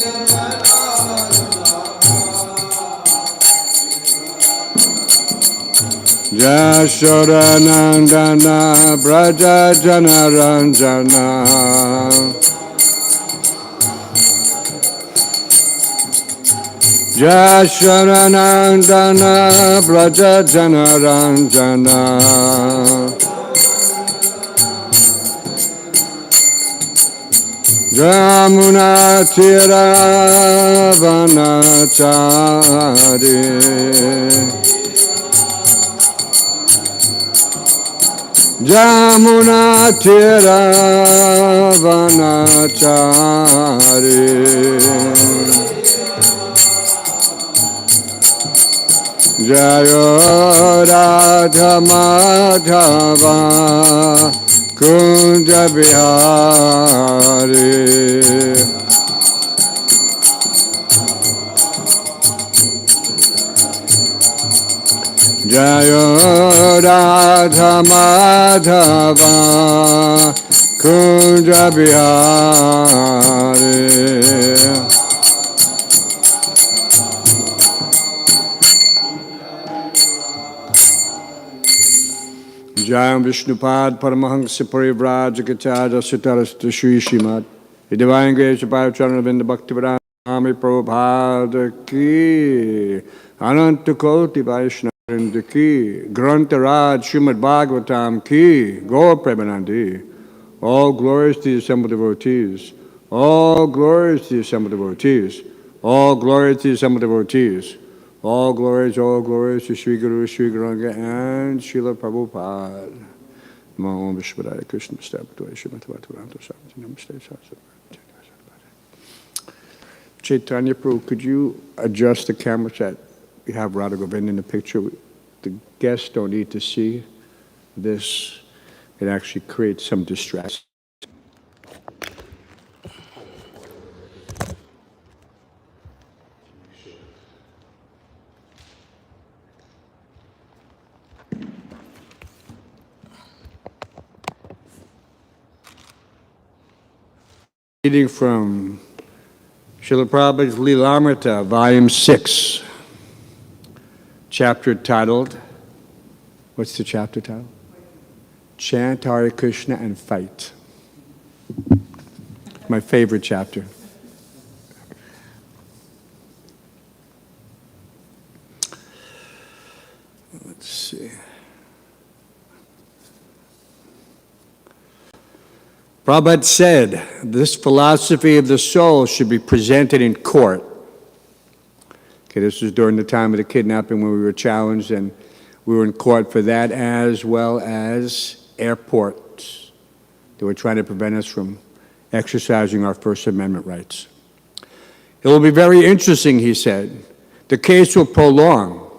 Yashodanandana Braja Janaranjana Yashodanandana Braja Janaranjana Jamuna Tira Vanachari Jamuna Tira Vanachari Jayo Radha Madhava Kunja Bihari Jayo Radha Madhava Kunja Bihari Jayam Vishnupad Paramahansa Parivraj Gacharya Sitaras Shri Śrīmad The Divine Grace of Bhagavatam in the Bhaktivedanta Swami Prabhupada Ki Ananta Koti Vaishnava Ki Grantaraj Śrīmad-Bhāgavatam Ki Gaur Premanandi All glories to the assembled devotees. All glories to the assembled devotees. All glories to the assembled devotees. All glories to Sri Guru, Sri Gauranga, and Srila Prabhupada. Namo Vishwadaya Krishna Stabhataya Śrīmad-Bhāgavatam Namaste Chaitanya Prabhu, could you adjust the camera so that we have Radha Govind in the picture? The guests don't need to see this. It actually creates some distraction. Reading from Srila Prabhupada's Leelamrita, Volume 6, chapter titled, what's the chapter title? Chant Hare Krishna and Fight. My favorite chapter. Let's see. Prabhupada said, this philosophy of the soul should be presented in court. Okay, this was during the time of the kidnapping when we were challenged, and we were in court for that, as well as airports. They were trying to prevent us from exercising our First Amendment rights. It will be very interesting, he said. The case will prolong.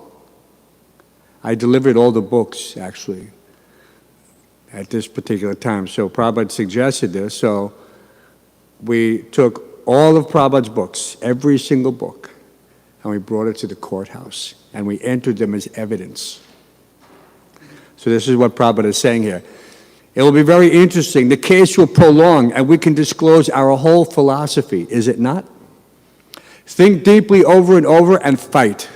I delivered all the books, actually, at this particular time. So Prabhupada suggested this, so we took all of Prabhupada's books, every single book, and we brought it to the courthouse, and we entered them as evidence. So this is what Prabhupada is saying here. It will be very interesting. The case will prolong, and we can disclose our whole philosophy, is it not? Think deeply over and over and fight.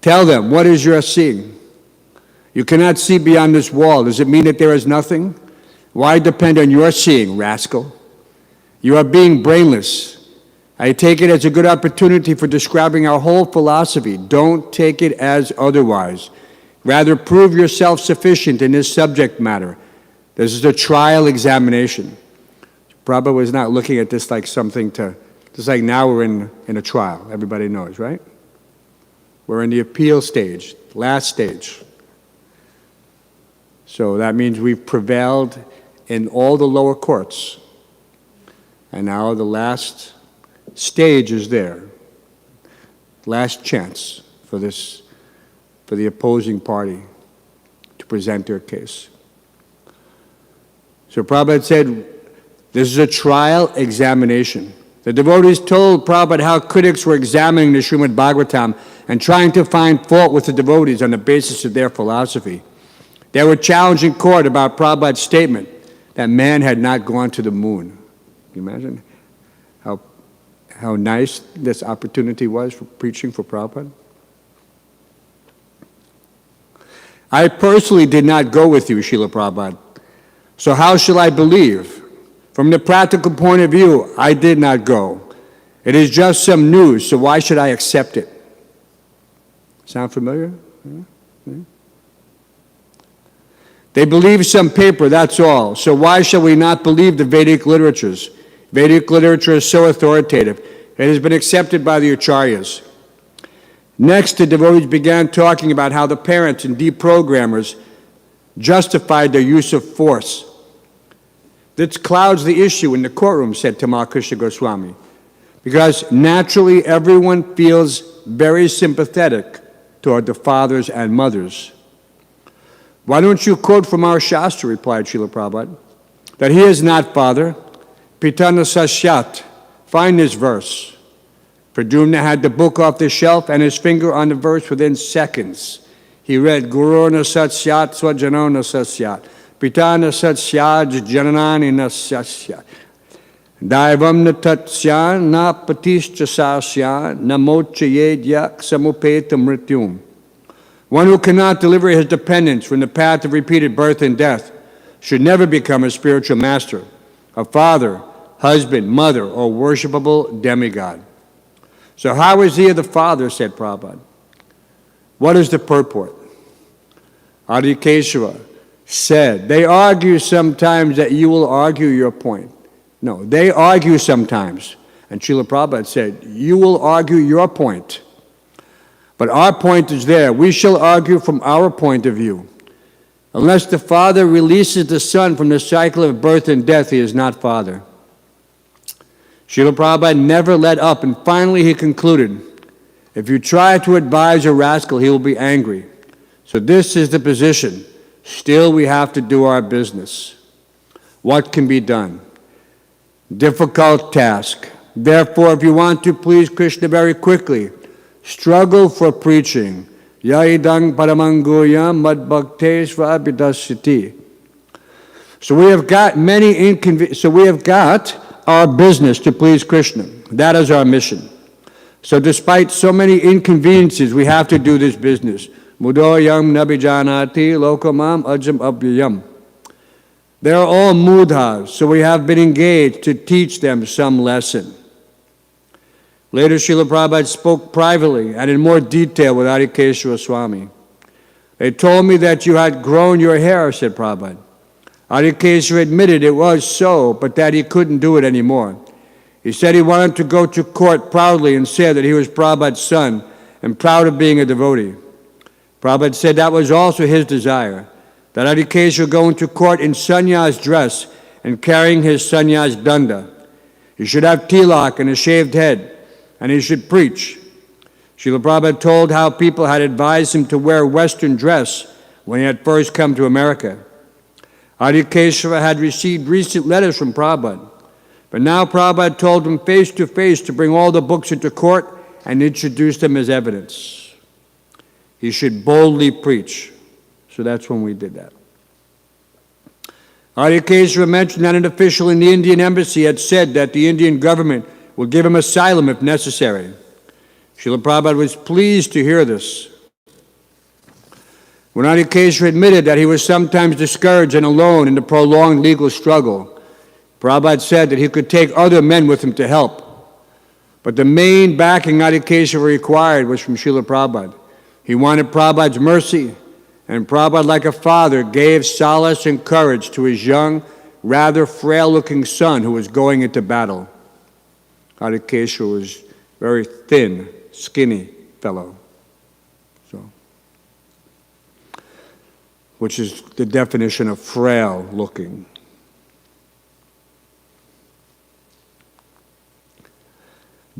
Tell them, what is your seeing? You cannot see beyond this wall. Does it mean that there is nothing? Why depend on your seeing, rascal? You are being brainless. I take it as a good opportunity for describing our whole philosophy. Don't take it as otherwise. Rather, prove yourself sufficient in this subject matter. This is a trial examination. Prabhupada was not looking at this like something to, just like now we're in a trial. Everybody knows, right? We're in the appeal stage, last stage. So that means we've prevailed in all the lower courts. And now the last stage is there. Last chance for this, for the opposing party to present their case. So Prabhupada said, this is a trial examination. The devotees told Prabhupada how critics were examining the Śrīmad-Bhāgavatam and trying to find fault with the devotees on the basis of their philosophy. They were challenging court about Prabhupada's statement that man had not gone to the moon. Can you imagine how how nice this opportunity was for preaching for Prabhupada? I personally did not go with you, Srila Prabhupada. So how shall I believe? From the practical point of view, I did not go. It is just some news, so why should I accept it? Sound familiar? Yeah. They believe some paper, that's all. So why shall we not believe the Vedic literatures? Vedic literature is so authoritative. It has been accepted by the Acharyas. Next, the devotees began talking about how the parents and deprogrammers justified their use of force. This clouds the issue in the courtroom, said Tamal Krishna Goswami, because naturally everyone feels very sympathetic toward the fathers and mothers. Why don't you quote from our Shastra, replied Srila Prabhupada, that he is not father, Pitana Sasyat. Find this verse. Pradyumna had the book off the shelf and his finger on the verse within seconds. He read, Guru na satyat swajano na satyat. Pita na satyat jananani na satyat. Daivam na tatsya na patishcha sasya na mochayedyak samupeta mrityum. One who cannot deliver his dependents from the path of repeated birth and death should never become a spiritual master, a father, husband, mother, or worshipable demigod. So how is he the father, said Prabhupada? What is the purport? Adikeshava said, they argue sometimes that you will argue your point. No, they argue sometimes. And Srila Prabhupada said, you will argue your point. But our point is there. We shall argue from our point of view. Unless the father releases the son from the cycle of birth and death, he is not father. Srila Prabhupada never let up, and finally he concluded, if you try to advise a rascal, he will be angry. So this is the position. Still, we have to do our business. What can be done? Difficult task. Therefore, if you want to please Krishna very quickly, struggle for preaching. Yaidang paramanguyam madbhaktesva abhidasyati. So we have got our business to please Krishna. That is our mission. So despite so many inconveniences, we have to do this business. Mudoyam nabijanati lokamam ajam abhyayam. They are all mudhas, so we have been engaged to teach them some lesson. Later, Srila Prabhupada spoke privately and in more detail with Adikeshava Swami. They told me that you had grown your hair, said Prabhupada. Adikeshava admitted it was so, but that he couldn't do it anymore. He said he wanted to go to court proudly and say that he was Prabhupada's son and proud of being a devotee. Prabhupada said that was also his desire, that Adikeshava go into court in sannyas dress and carrying his sannyas danda. He should have tilak and a shaved head, and he should preach. Srila Prabhupada told how people had advised him to wear Western dress when he had first come to America. Adikeshava had received recent letters from Prabhupada, but now Prabhupada told him face to face to bring all the books into court and introduce them as evidence. He should boldly preach. So that's when we did that. Adikeshava mentioned that an official in the Indian embassy had said that the Indian government would give him asylum if necessary. Srila Prabhupada was pleased to hear this. When Adikeshava admitted that he was sometimes discouraged and alone in the prolonged legal struggle, Prabhupada said that he could take other men with him to help. But the main backing Adikeshava required was from Srila Prabhupada. He wanted Prabhupada's mercy, and Prabhupada, like a father, gave solace and courage to his young, rather frail-looking son who was going into battle. Adikeshava was a very thin, skinny fellow. Which is the definition of frail looking.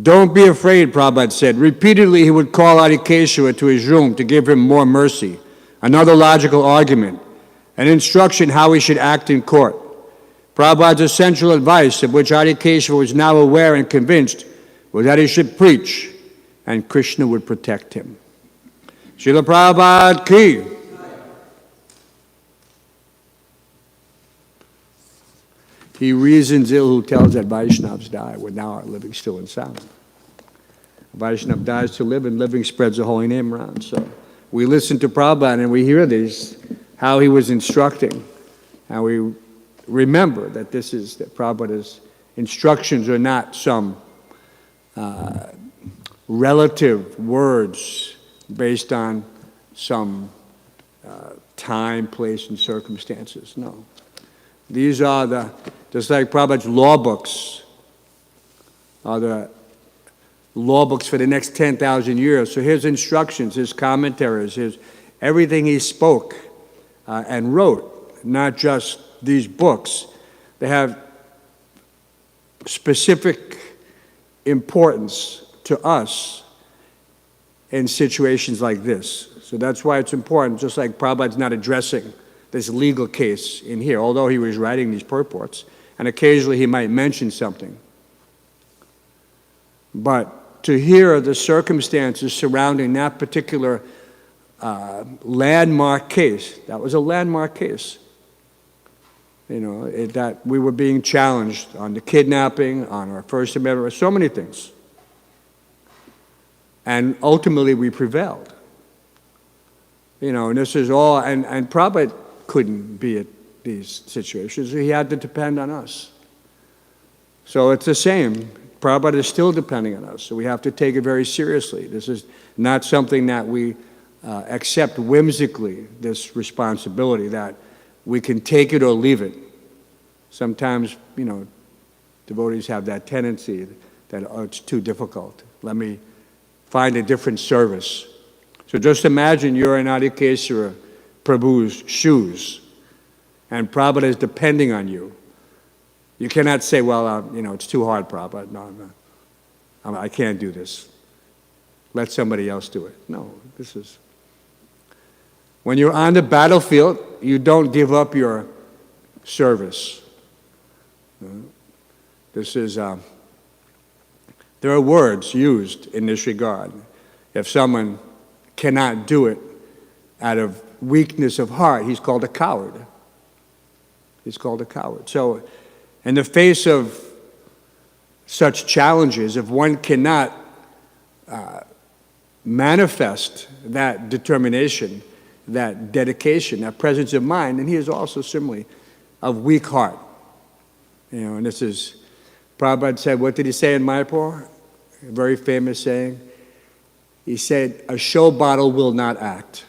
Don't be afraid, Prabhupada said. Repeatedly he would call Adikeshava to his room to give him more mercy, another logical argument, an instruction how he should act in court. Prabhupada's essential advice, of which Adikeshava was now aware and convinced, was that he should preach, and Krishna would protect him. Srila Prabhupada ki. He reasons ill who tells that Vaishnavas die when thou art living still and sound. Vaishnav dies to live, and living spreads the holy name around. So we listen to Prabhupada and we hear these, how he was instructing, and we remember that that Prabhupada's instructions are not some relative words based on some time, place, and circumstances. No. These are just like Prabhupada's law books are the law books for the next 10,000 years. So his instructions, his commentaries, everything he spoke and wrote, not just these books, they have specific importance to us in situations like this. So that's why it's important, just like Prabhupada's not addressing this legal case in here, although he was writing these purports, and occasionally he might mention something. But to hear the circumstances surrounding that particular landmark case, that was a landmark case. You know, that we were being challenged on the kidnapping, on our First Amendment, so many things. And ultimately we prevailed. You know, and this is all, and Prabhupada couldn't be at these situations. He had to depend on us. So it's the same. Prabhupada is still depending on us, so we have to take it very seriously. This is not something that we accept whimsically, this responsibility, that we can take it or leave it. Sometimes, you know, devotees have that tendency that, oh, it's too difficult. Let me find a different service. So just imagine you're in Adikesara Prabhu's shoes, and Prabhupada is depending on you. You cannot say, well, you know, it's too hard, Prabhupada. No, I can't do this. Let somebody else do it. No, this is... When you're on the battlefield, you don't give up your service. This is... there are words used in this regard. If someone cannot do it out of weakness of heart, he's called a coward. He's called a coward. So, in the face of such challenges, if one cannot manifest that determination, that dedication, that presence of mind, then he is also similarly of weak heart. You know, and this is, Prabhupada said, what did he say in Mayapur? A very famous saying. He said, a show bottle will not act.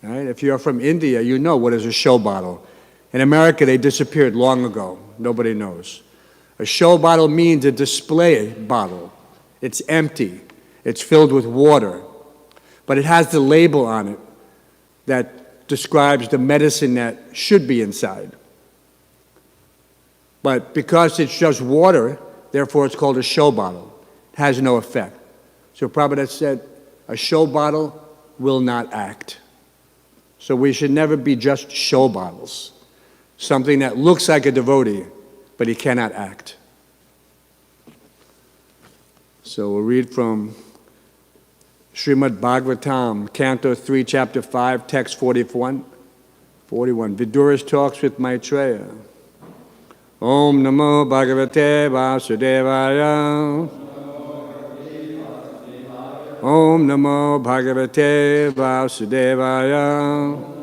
Right? If you're from India, you know what is a show bottle. In America, they disappeared long ago. Nobody knows. A show bottle means a display bottle. It's empty. It's filled with water. But it has the label on it that describes the medicine that should be inside. But because it's just water, therefore it's called a show bottle. It has no effect. So Prabhupada said, a show bottle will not act. So we should never be just show bottles. Something that looks like a devotee, but he cannot act. So we'll read from Śrīmad-Bhāgavatam, Canto 3, Chapter 5, Text 41. Vidura's talks with Maitreya. Om Namo Bhagavate Vasudevaya. Om Namo Bhagavate Vasudevaya.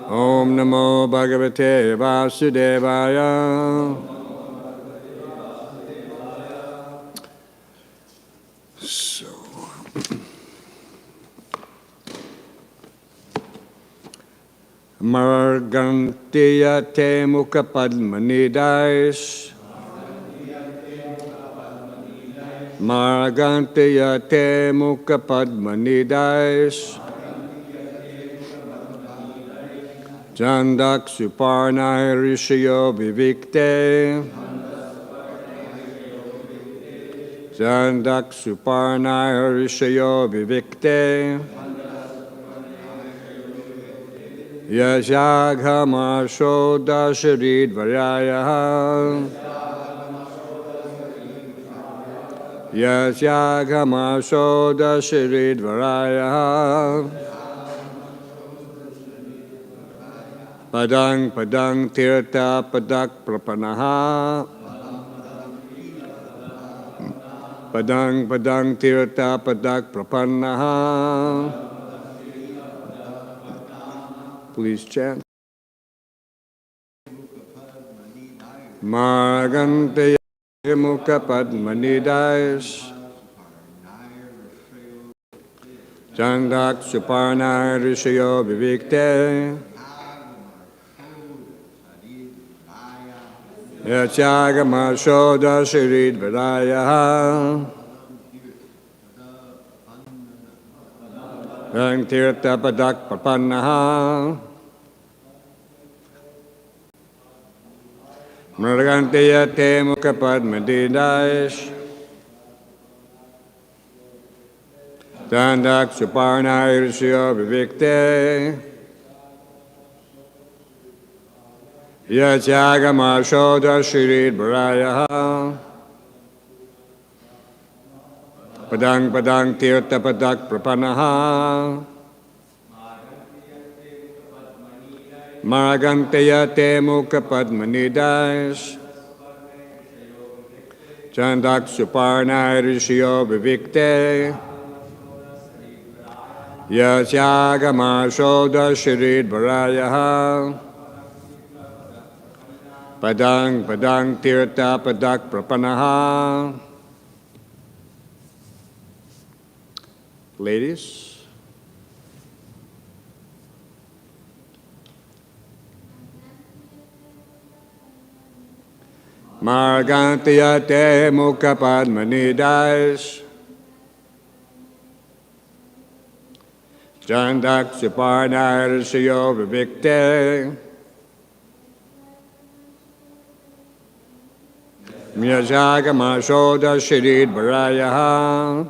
Om Namo Bhagavate Vasudevaya. So, Margantiyate Mukha Padmanidais. Margantiyate Mukha Padmanidais. Jandak Suparnai Rishayo Vivikte. Jandak Suparnai Rishayo Vivikte. Yajaghamasho Dasharid Varyayaha. Yajaghamasho Dasharid Varyayaha. Padang padang tirtha padak prapanaha. Padang padang tirtha padak prapanaha. Please chant. Margante mukha padmanidais. Chandak suparna rishayo vivikte. Yachagama shoda Śrīmad-Bhāgavatam. Rang tirtha padak papannaha. Mraganteyate mukha padmadidais. Chandak suparna rishayo vivikte. Yachagama shoda Śrīmad-Bhāgavatam. Padang padang tirtha padak prapanaha. Maraganteyate mukha padmanidais. Chandak suparna rishayo vivikte. Yachagama shoda Śrīmad-Bhāgavatam. Padang padang tirtha padak prapanaha. Ladies. Marganteyate mukha padmanidais. Chandak suparna rishayo vivikte. Yachagama shoda Śrīmad-Bhāgavatam.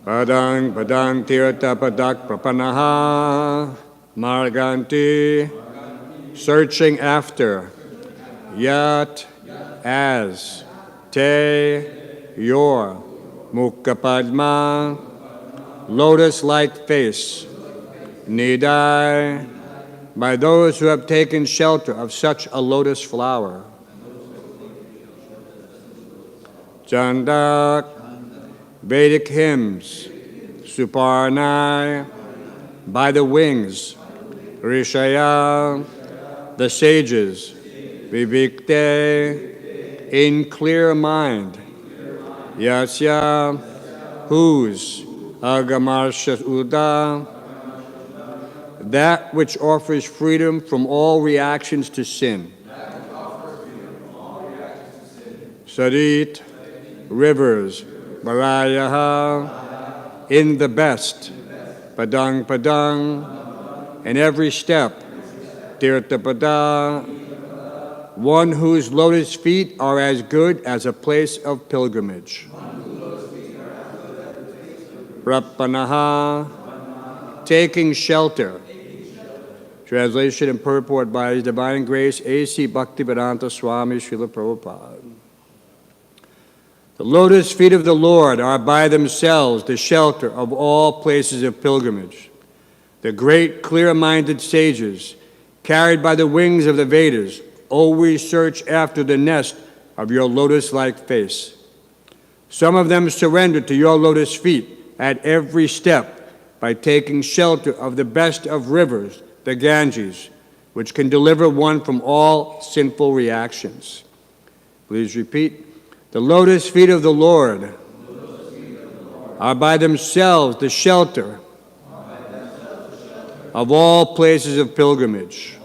Padang padang tirtha padak prapanaha. Marganti, searching after. Yat, as. Te, your. Mukha padma, lotus-like face. Nidai, by those who have taken shelter of such a lotus flower. Chandak, Vedic hymns. Suparnai, by the wings. Rishaya, the sages. Vivikte, in clear mind. Yasya, whose. Agamarsha Uda, that which offers freedom from all reactions to sin. Sarit, rivers. Barayaha, in the best. Padang padang, in every step. Tirtha pada, one whose lotus feet are as good as a place of pilgrimage. Prapanaha, taking shelter. Translation and purport by His Divine Grace A.C. Bhaktivedanta Swami Srila Prabhupada. The lotus feet of the Lord are by themselves the shelter of all places of pilgrimage. The great clear-minded sages, carried by the wings of the Vedas, always search after the nest of your lotus-like face. Some of them surrender to your lotus feet at every step by taking shelter of the best of rivers, the Ganges, which can deliver one from all sinful reactions. Please repeat. The lotus feet of the Lord are by themselves the shelter of all places of pilgrimage.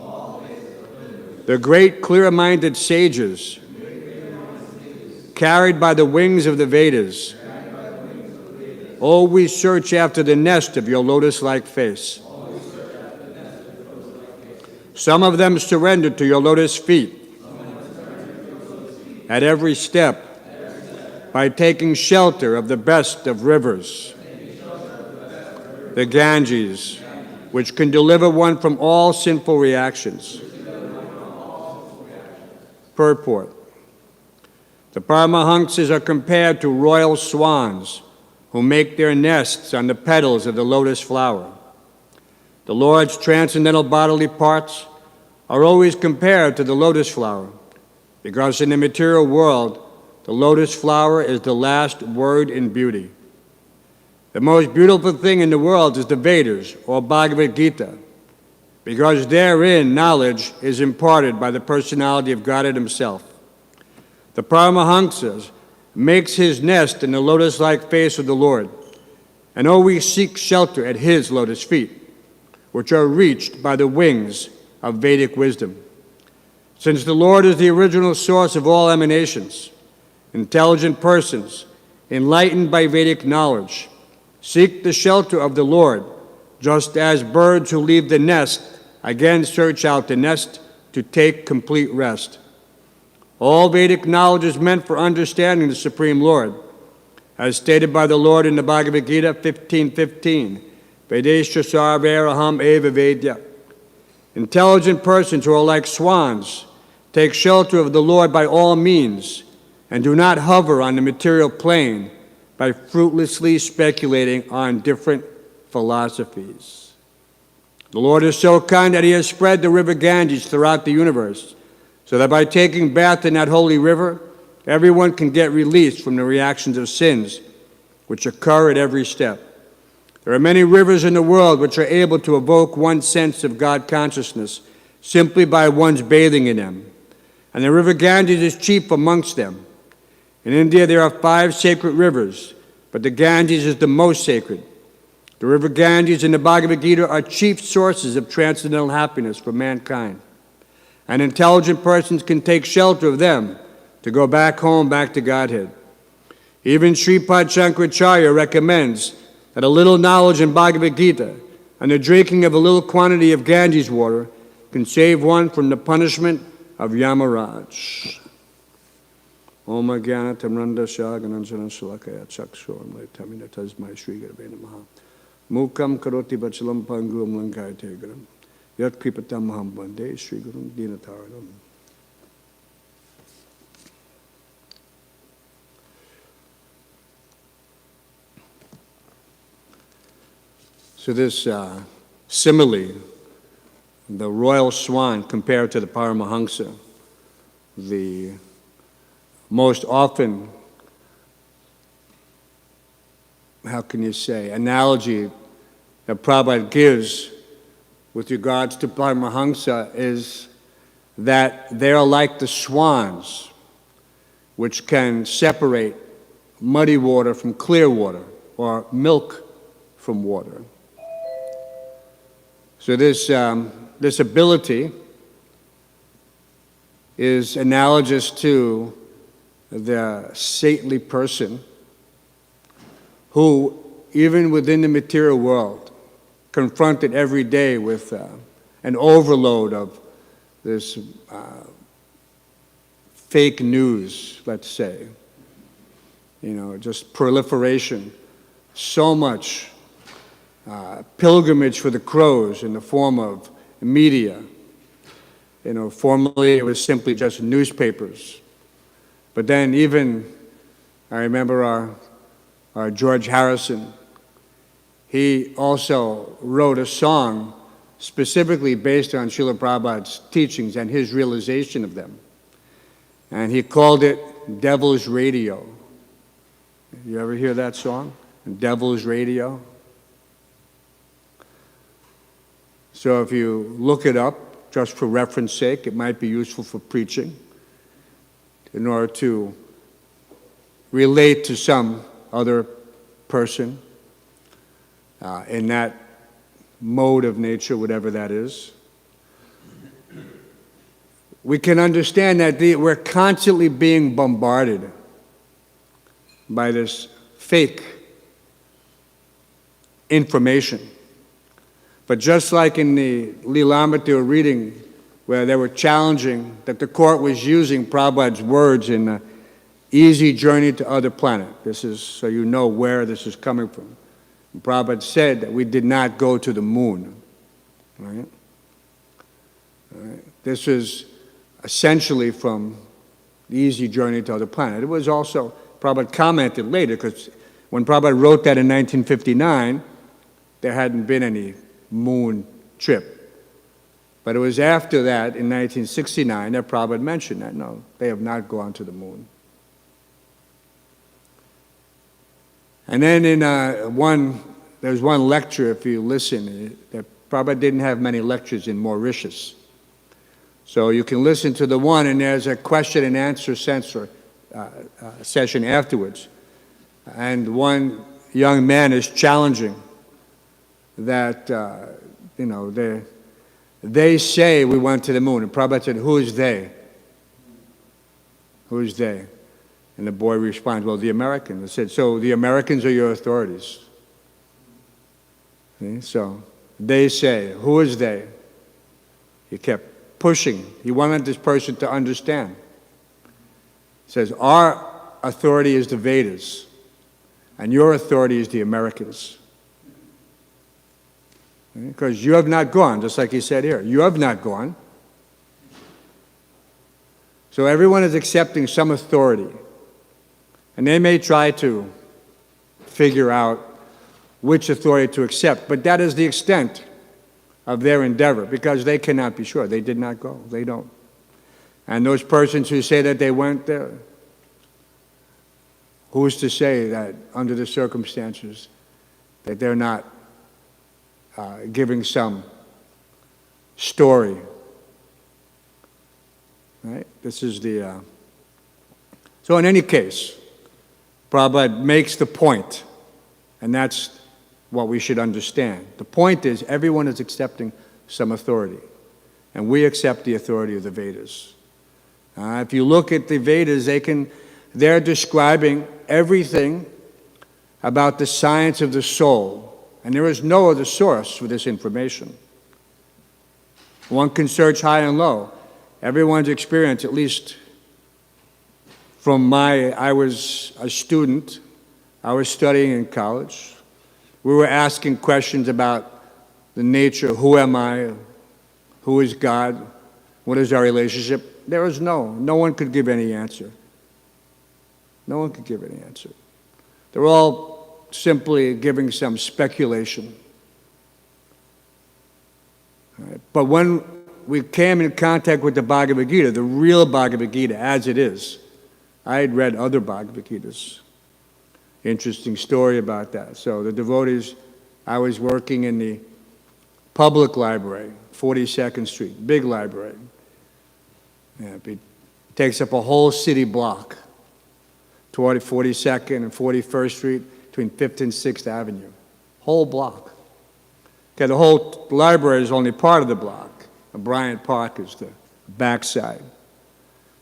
The great clear-minded sages, carried by the wings of the Vedas, always search after the nest of your lotus-like face. Some of them surrender to your lotus feet at every step by taking shelter of the best of rivers, the Ganges, which can deliver one from all sinful reactions. Purport. The Paramahamsas are compared to royal swans who make their nests on the petals of the lotus flower. The Lord's transcendental bodily parts are always compared to the lotus flower, because in the material world, the lotus flower is the last word in beauty. The most beautiful thing in the world is the Vedas, or Bhagavad Gita, because therein knowledge is imparted by the personality of Godhead himself. The Paramahansa makes his nest in the lotus-like face of the Lord, and always seeks shelter at his lotus feet, which are reached by the wings of Vedic wisdom. Since the Lord is the original source of all emanations, intelligent persons, enlightened by Vedic knowledge, seek the shelter of the Lord, just as birds who leave the nest again search out the nest to take complete rest. All Vedic knowledge is meant for understanding the Supreme Lord, as stated by the Lord in the Bhagavad Gita 15:15, Vedesha sarvaraham eva vedya. Intelligent persons who are like swans take shelter of the Lord by all means and do not hover on the material plane by fruitlessly speculating on different philosophies. The Lord is so kind that he has spread the river Ganges throughout the universe, so that by taking bath in that holy river, everyone can get released from the reactions of sins which occur at every step. There are many rivers in the world which are able to evoke one's sense of God consciousness simply by one's bathing in them, and the river Ganges is chief amongst them. In India, there are 5 sacred rivers, but the Ganges is the most sacred. The river Ganges and the Bhagavad Gita are chief sources of transcendental happiness for mankind, and intelligent persons can take shelter of them to go back home, back to Godhead. Even Sripad Shankaracharya recommends that a little knowledge in Bhagavad Gita and the drinking of a little quantity of Ganges water can save one from the punishment of Yamaraj. Om Jnana Tamranda Shagananjana Shalakaya Chakshor Tamina Tasmai Sri Gurave Namaha Mukam Karoti Bachalam Pangum Lankaya Tegram Yat Kripatam Maham Bande Sri Gurum Dinataranam. So this simile, the royal swan compared to the Paramahansa, the most often, how can you say, analogy that Prabhupada gives with regards to Paramahansa is that they are like the swans, which can separate muddy water from clear water, or milk from water. So this ability is analogous to the saintly person who, even within the material world, confronted every day with an overload of this fake news, let's say, just proliferation, so much pilgrimage for the crows in the form of media. Formerly it was simply just newspapers. But then even, I remember our George Harrison, he also wrote a song specifically based on Srila Prabhupada's teachings and his realization of them. And he called it Devil's Radio. You ever hear that song? Devil's Radio? So if you look it up, just for reference sake, it might be useful for preaching in order to relate to some other person in that mode of nature, whatever that is. We can understand that we're constantly being bombarded by this fake information. But just like in the Lilamrita reading, where they were challenging that the court was using Prabhupada's words in the easy journey to other planet. This is so you know where this is coming from. And Prabhupada said that we did not go to the moon. Right? This is essentially from the easy journey to other planet. It was also, Prabhupada commented later, because when Prabhupada wrote that in 1959, there hadn't been any moon trip. But it was after that, in 1969, that Prabhupada mentioned that, no, they have not gone to the moon. And then there's one lecture, if you listen, that Prabhupada didn't have many lectures in Mauritius. So you can listen to the one, and there's a question and answer session afterwards. And one young man is challenging that, they say we went to the moon. And Prabhupada said, who is they? Who is they? And the boy responds, well, the Americans. I said, so the Americans are your authorities. See? So they say, who is they? He kept pushing. He wanted this person to understand. He says, our authority is the Vedas, and your authority is the Americans. Because you have not gone, just like he said here. You have not gone. So everyone is accepting some authority. And they may try to figure out which authority to accept, but that is the extent of their endeavor, because they cannot be sure. They did not go. They don't. And those persons who say that they went there, who's to say that under the circumstances that they're not giving some story, right? This is the... So in any case, Prabhupada makes the point, and that's what we should understand. The point is, everyone is accepting some authority, and we accept the authority of the Vedas. If you look at the Vedas, they're describing everything about the science of the soul, and there is no other source for this information. One can search high and low. Everyone's experience, at least I was a student, I was studying in college. We were asking questions about the nature, who am I, who is God, what is our relationship? There was no one could give any answer. No one could give any answer. They're all simply giving some speculation. Right? But when we came in contact with the Bhagavad Gita, the real Bhagavad Gita as it is, I had read other Bhagavad Gitas. Interesting story about that. So the devotees, I was working in the public library, 42nd Street, big library. Yeah, it takes up a whole city block, 42nd and 41st Street, between 5th and 6th Avenue. Whole block. Okay, the whole library is only part of the block. Bryant Park is the backside.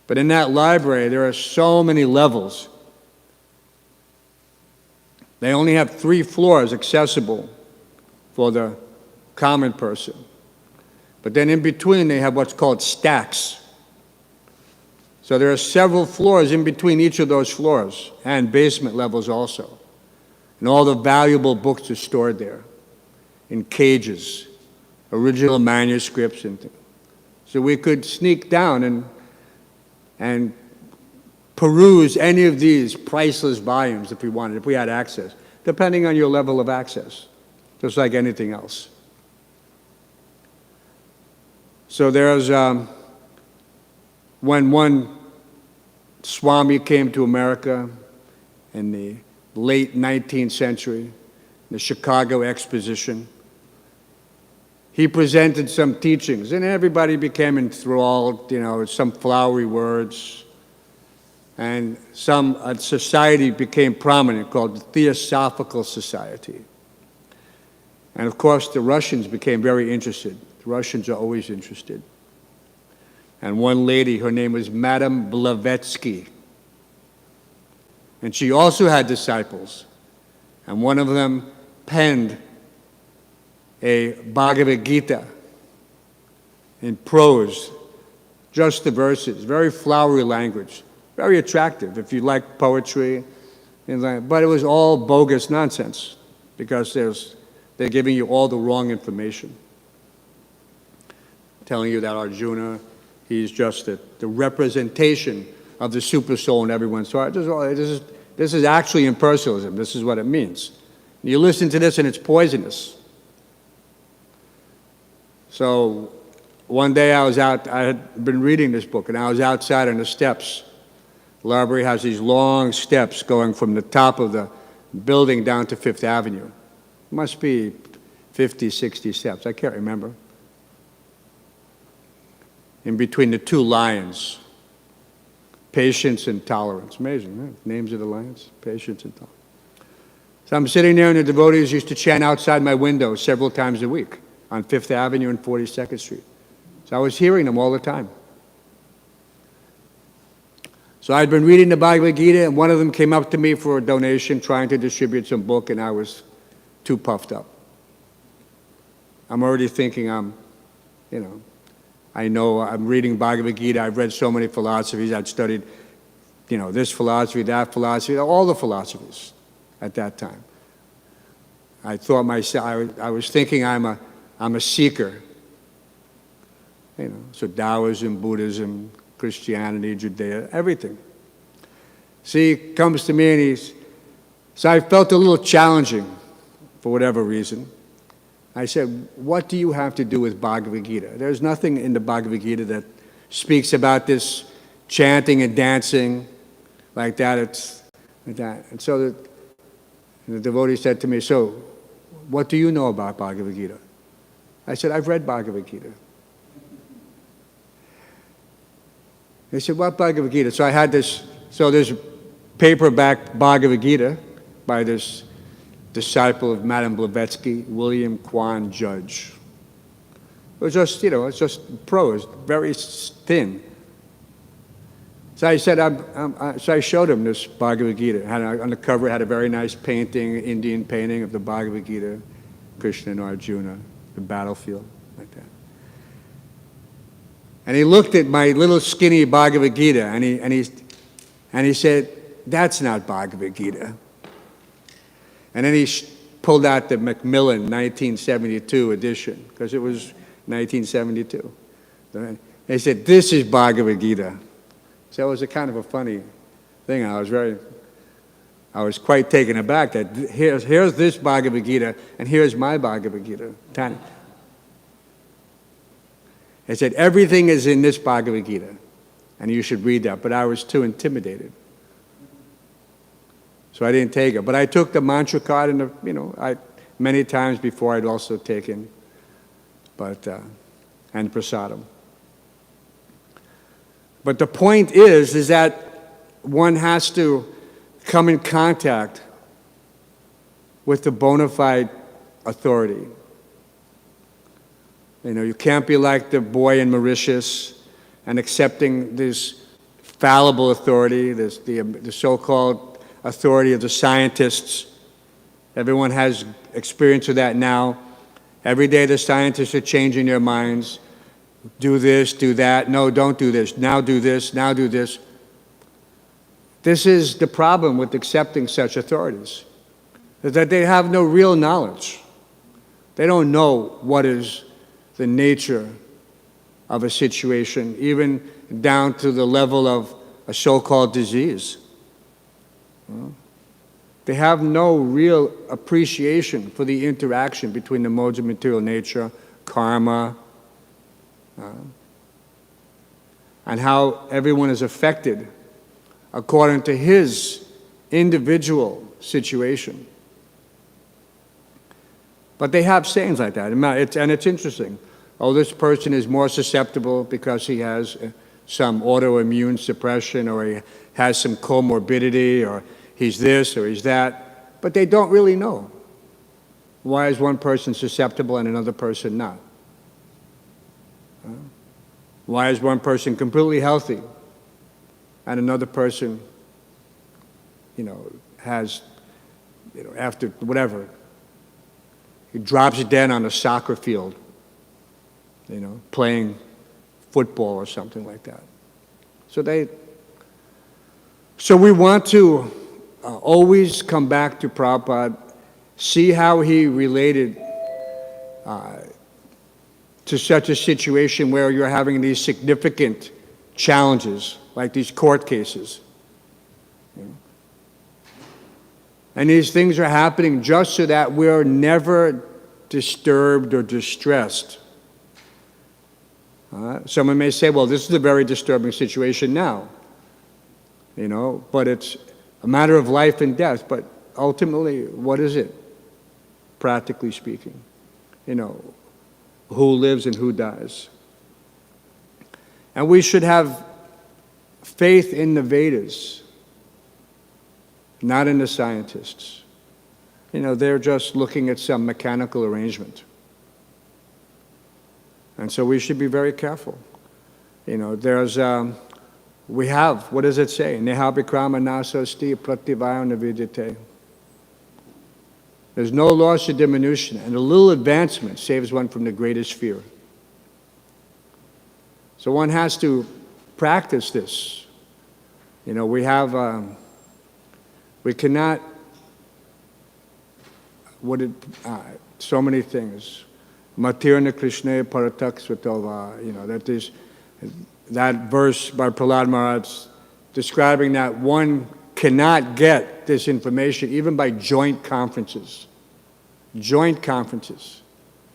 But in that library, there are so many levels. They only have 3 floors accessible for the common person. But then in between, they have what's called stacks. So there are several floors in between each of those floors, and basement levels also. And all the valuable books are stored there in cages, original manuscripts and things. So we could sneak down and peruse any of these priceless volumes if we wanted, if we had access, depending on your level of access, just like anything else. So there's, when one Swami came to America in the late 19th century, the Chicago Exposition, he presented some teachings, and everybody became enthralled, some flowery words. And a society became prominent called the Theosophical Society. And of course, the Russians became very interested. The Russians are always interested. And one lady, her name was Madame Blavatsky. And she also had disciples. And one of them penned a Bhagavad Gita in prose, just the verses, very flowery language, very attractive if you like poetry. But it was all bogus nonsense because they're giving you all the wrong information. Telling you that Arjuna, he's just the representation of the super soul in everyone's heart. This is actually impersonalism. This is what it means. You listen to this and it's poisonous. So one day I had been reading this book, and I was outside on the steps. The library has these long steps going from the top of the building down to Fifth Avenue. It must be 50, 60 steps. I can't remember. In between the two lions, patience and tolerance. Amazing, right? Names of the lions, patience and tolerance. So I'm sitting there, and the devotees used to chant outside my window several times a week on Fifth Avenue and 42nd Street. So I was hearing them all the time. So I'd been reading the Bhagavad Gita, and one of them came up to me for a donation, trying to distribute some book, and I was too puffed up. I'm already thinking I know I'm reading Bhagavad Gita. I've read so many philosophies. I'd studied, this philosophy, that philosophy, all the philosophies at that time. I thought myself, I was thinking I'm a seeker. So Taoism, Buddhism, Christianity, Judaism, everything. See, he comes to me, and so I felt a little challenging for whatever reason. I said, what do you have to do with Bhagavad Gita? There's nothing in the Bhagavad Gita that speaks about this chanting and dancing like that. It's like that. And so the devotee said to me, so what do you know about Bhagavad Gita? I said, I've read Bhagavad Gita. They said, what Bhagavad Gita? So I had there's paperback Bhagavad Gita by this disciple of Madame Blavatsky, William Kwan Judge. It was just, it's just prose, very thin. So I said, so I showed him this Bhagavad Gita. On the cover, it had a very nice painting, Indian painting of the Bhagavad Gita, Krishna and Arjuna, the battlefield, like that. And he looked at my little skinny Bhagavad Gita, and he said, that's not Bhagavad Gita. And then he pulled out the Macmillan 1972 edition, because it was 1972. They said, this is Bhagavad Gita. So it was a kind of a funny thing. I was quite taken aback that here's this Bhagavad Gita, and here's my Bhagavad Gita. They said, everything is in this Bhagavad Gita, and you should read that. But I was too intimidated. So I didn't take it. But I took the mantra card, and many times before I'd also taken, and prasadam. But the point is that one has to come in contact with the bona fide authority. You can't be like the boy in Mauritius and accepting this fallible authority, the so-called authority of the scientists. Everyone has experience of that now. Every day the scientists are changing their minds. Do this, do that. No, don't do this. Now do this, now do this. This is the problem with accepting such authorities, is that they have no real knowledge. They don't know what is the nature of a situation, even down to the level of a so-called disease. They have no real appreciation for the interaction between the modes of material nature, karma, and how everyone is affected according to his individual situation. But they have sayings like that, and it's interesting. Oh, this person is more susceptible because he has some autoimmune suppression, or he has some comorbidity, or he's this or he's that. But they don't really know. Why is one person susceptible and another person not? Why is one person completely healthy and another person, has, after whatever, he drops dead on a soccer field, playing football or something like that. So we want to always come back to Prabhupada, see how he related to such a situation where you're having these significant challenges, like these court cases. And these things are happening just so that we're never disturbed or distressed Someone may say, well, this is a very disturbing situation now, but it's a matter of life and death. But ultimately, what is it, practically speaking? Who lives and who dies? And we should have faith in the Vedas, not in the scientists. They're just looking at some mechanical arrangement. And so we should be very careful. We have, what does it say? Neha vikrama nasasti prativaya navidite. There's no loss or diminution, and a little advancement saves one from the greatest fear. So one has to practice this. We cannot, so many things. Matirna Krishna Paratak Svatova, that verse by Prahlad Maharaj describing that one cannot get this information even by joint conferences. Joint conferences.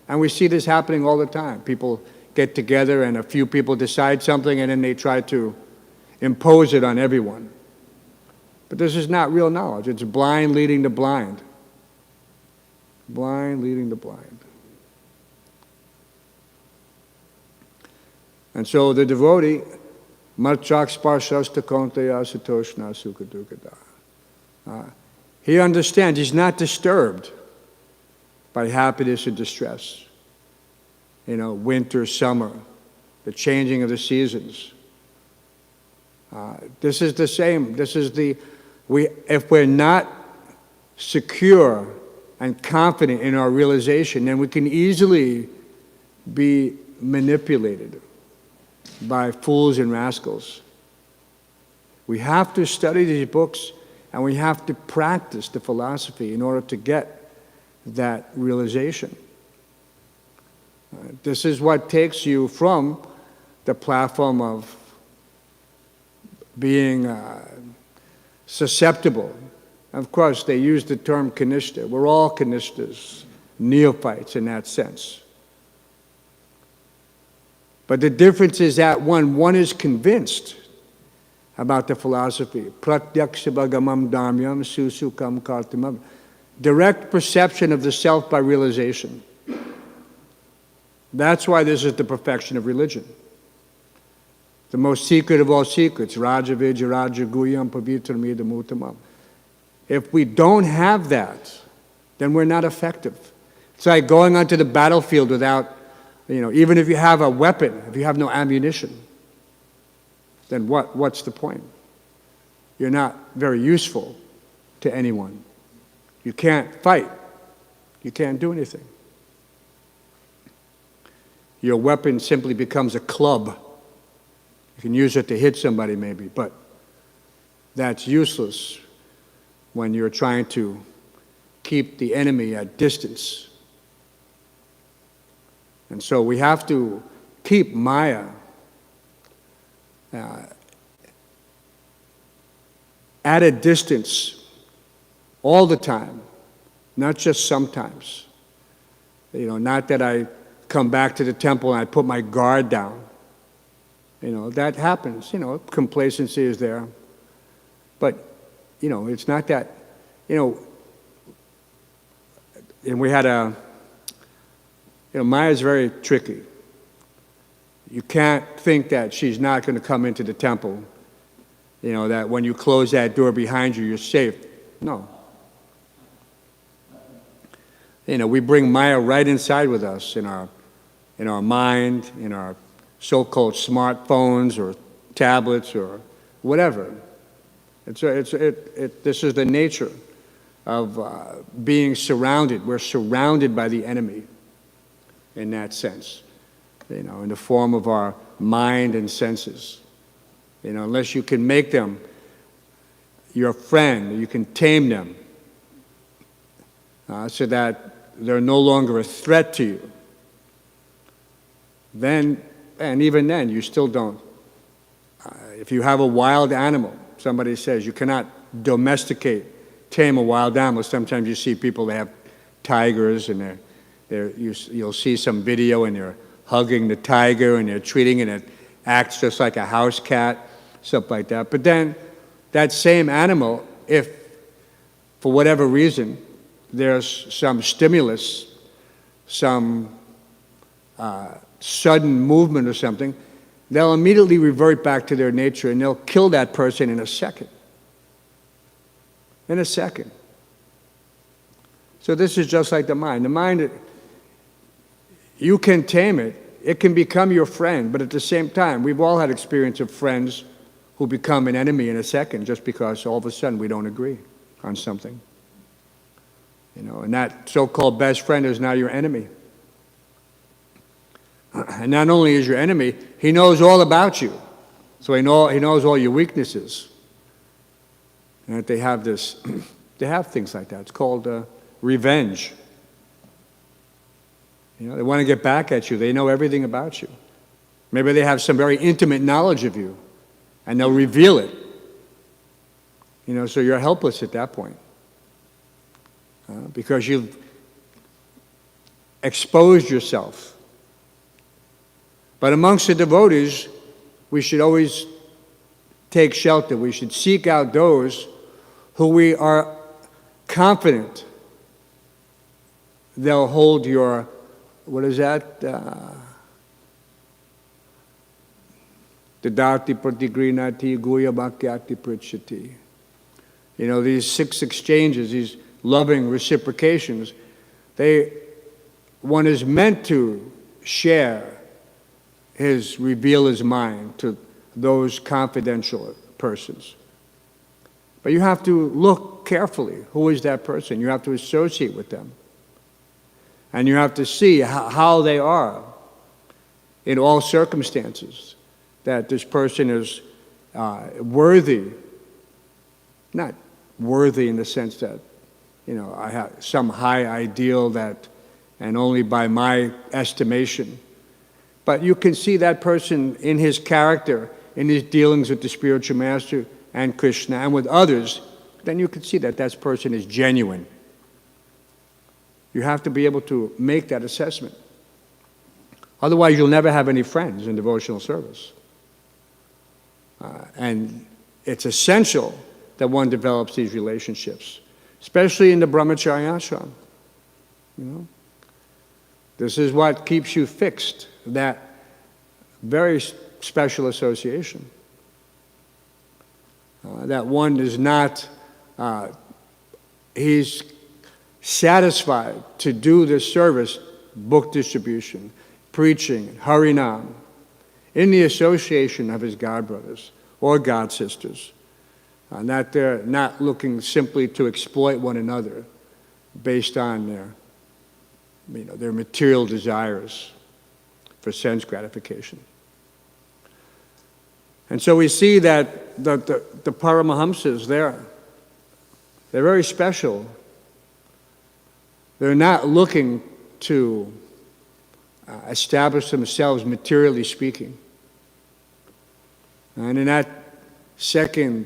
And we see this happening all the time. People get together and a few people decide something and then they try to impose it on everyone. But this is not real knowledge. It's blind leading the blind. Blind leading the blind. And so the devotee, he understands, he's not disturbed by happiness or distress. Winter, summer, the changing of the seasons. This is the same. If we're not secure and confident in our realization, then we can easily be manipulated by fools and rascals. We have to study these books and we have to practice the philosophy in order to get that realization. This is what takes you from the platform of being susceptible. Of course, they use the term kanishta. We're all kanishtas, neophytes in that sense. But the difference is that one is convinced about the philosophy. Pratyakshabagamam dhamyam susukam kartamam. Direct perception of the self by realization. That's why this is the perfection of religion. The most secret of all secrets. Raja Vijja Raja Guyam Pavitram Idam Uttamam. If we don't have that, then we're not effective. It's like going onto the battlefield without, even if you have a weapon, if you have no ammunition, then what's the point? You're not very useful to anyone. You can't fight. You can't do anything. Your weapon simply becomes a club. You can use it to hit somebody maybe, but that's useless when you're trying to keep the enemy at distance. And so we have to keep Maya at a distance all the time, not just sometimes. Not that I come back to the temple and I put my guard down. That happens. Complacency is there. But, it's not that, and we had Maya's very tricky. You can't think that she's not going to come into the temple, that when you close that door behind you, you're safe. No. We bring Maya right inside with us in our mind, in our so-called smartphones or tablets or whatever. This is the nature of being surrounded. We're surrounded by the enemy in that sense, in the form of our mind and senses. Unless you can make them your friend, you can tame them so that they're no longer a threat to you. Then, and even then, you still don't. If you have a wild animal, somebody says you cannot tame a wild animal. Sometimes you see people that have tigers and you'll see some video and they're hugging the tiger and they're treating it, and it acts just like a house cat, stuff like that. But then that same animal, if for whatever reason there's some stimulus, some sudden movement or something, they'll immediately revert back to their nature and they'll kill that person in a second. In a second. So this is just like the mind. The mind, you can tame it. It can become your friend, but at the same time, we've all had experience of friends who become an enemy in a second just because all of a sudden we don't agree on something. And that so-called best friend is now your enemy. And not only is your enemy, he knows all about you. So he knows all your weaknesses. And that they have they have things like that. It's called revenge. They want to get back at you. They know everything about you. Maybe they have some very intimate knowledge of you, and they'll reveal it. So you're helpless at that point. Because you've exposed yourself. But amongst the devotees, we should always take shelter. We should seek out those who we are confident they'll hold your, what is that? Dadati pratigrinati guya bhakyati prichyati. These 6 exchanges, these loving reciprocations, one is meant to reveal his mind to those confidential persons. But you have to look carefully. Who is that person? You have to associate with them. And you have to see how they are in all circumstances, that this person is worthy, not worthy in the sense that, I have some high ideal that, and only by my estimation. But you can see that person in his character, in his dealings with the spiritual master and Krishna and with others, then you can see that that person is genuine. You have to be able to make that assessment. Otherwise, you'll never have any friends in devotional service. And it's essential that one develops these relationships, especially in the brahmacharya ashram. This is what keeps you fixed, that very special association. That one is not, he's satisfied to do this service, book distribution, preaching, Harinam, in the association of his god brothers or god sisters. That they're not looking simply to exploit one another based on their material desires for sense gratification. And so we see that the Paramahamsas, they're very special. They're not looking to establish themselves materially speaking. And in that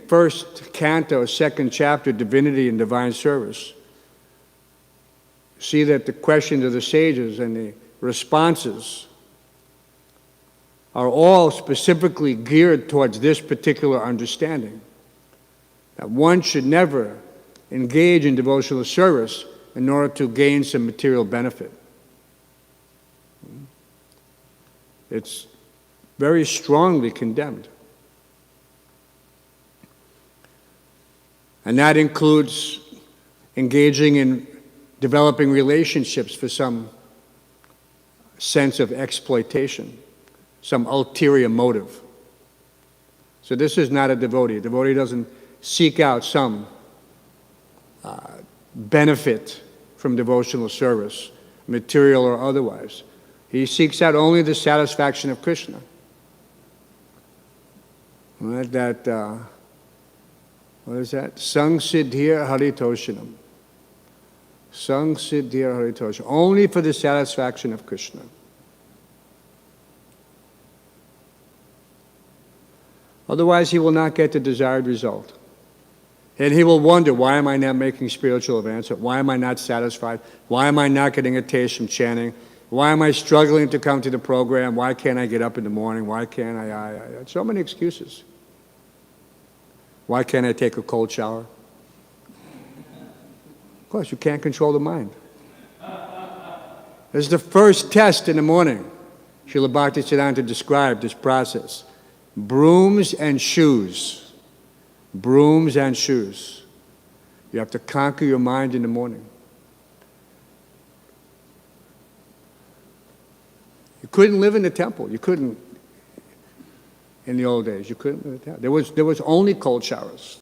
first canto, second chapter, Divinity and Divine Service, see that the questions of the sages and the responses are all specifically geared towards this particular understanding. That one should never engage in devotional service in order to gain some material benefit. It's very strongly condemned. And that includes engaging in developing relationships for some sense of exploitation, some ulterior motive. So this is not a devotee. A devotee doesn't seek out some benefit from devotional service, material or otherwise. He seeks out only the satisfaction of Krishna. Right? That, what is that? Sang siddhir haritoshanam. Sang siddhir haritoshanam. Only for the satisfaction of Krishna. Otherwise, he will not get the desired result. And he will wonder, why am I not making spiritual advancement? Why am I not satisfied? Why am I not getting a taste from chanting? Why am I struggling to come to the program? Why can't I get up in the morning? Why can't I? So many excuses. Why can't I take a cold shower? Of course, you can't control the mind. This is the first test in the morning. Srila Bhaktisiddhanta described this process. Brooms and shoes. Brooms and shoes. You have to conquer your mind in the morning. You couldn't live in the temple. You couldn't, in the old days, you couldn't live in the temple. There was only cold showers.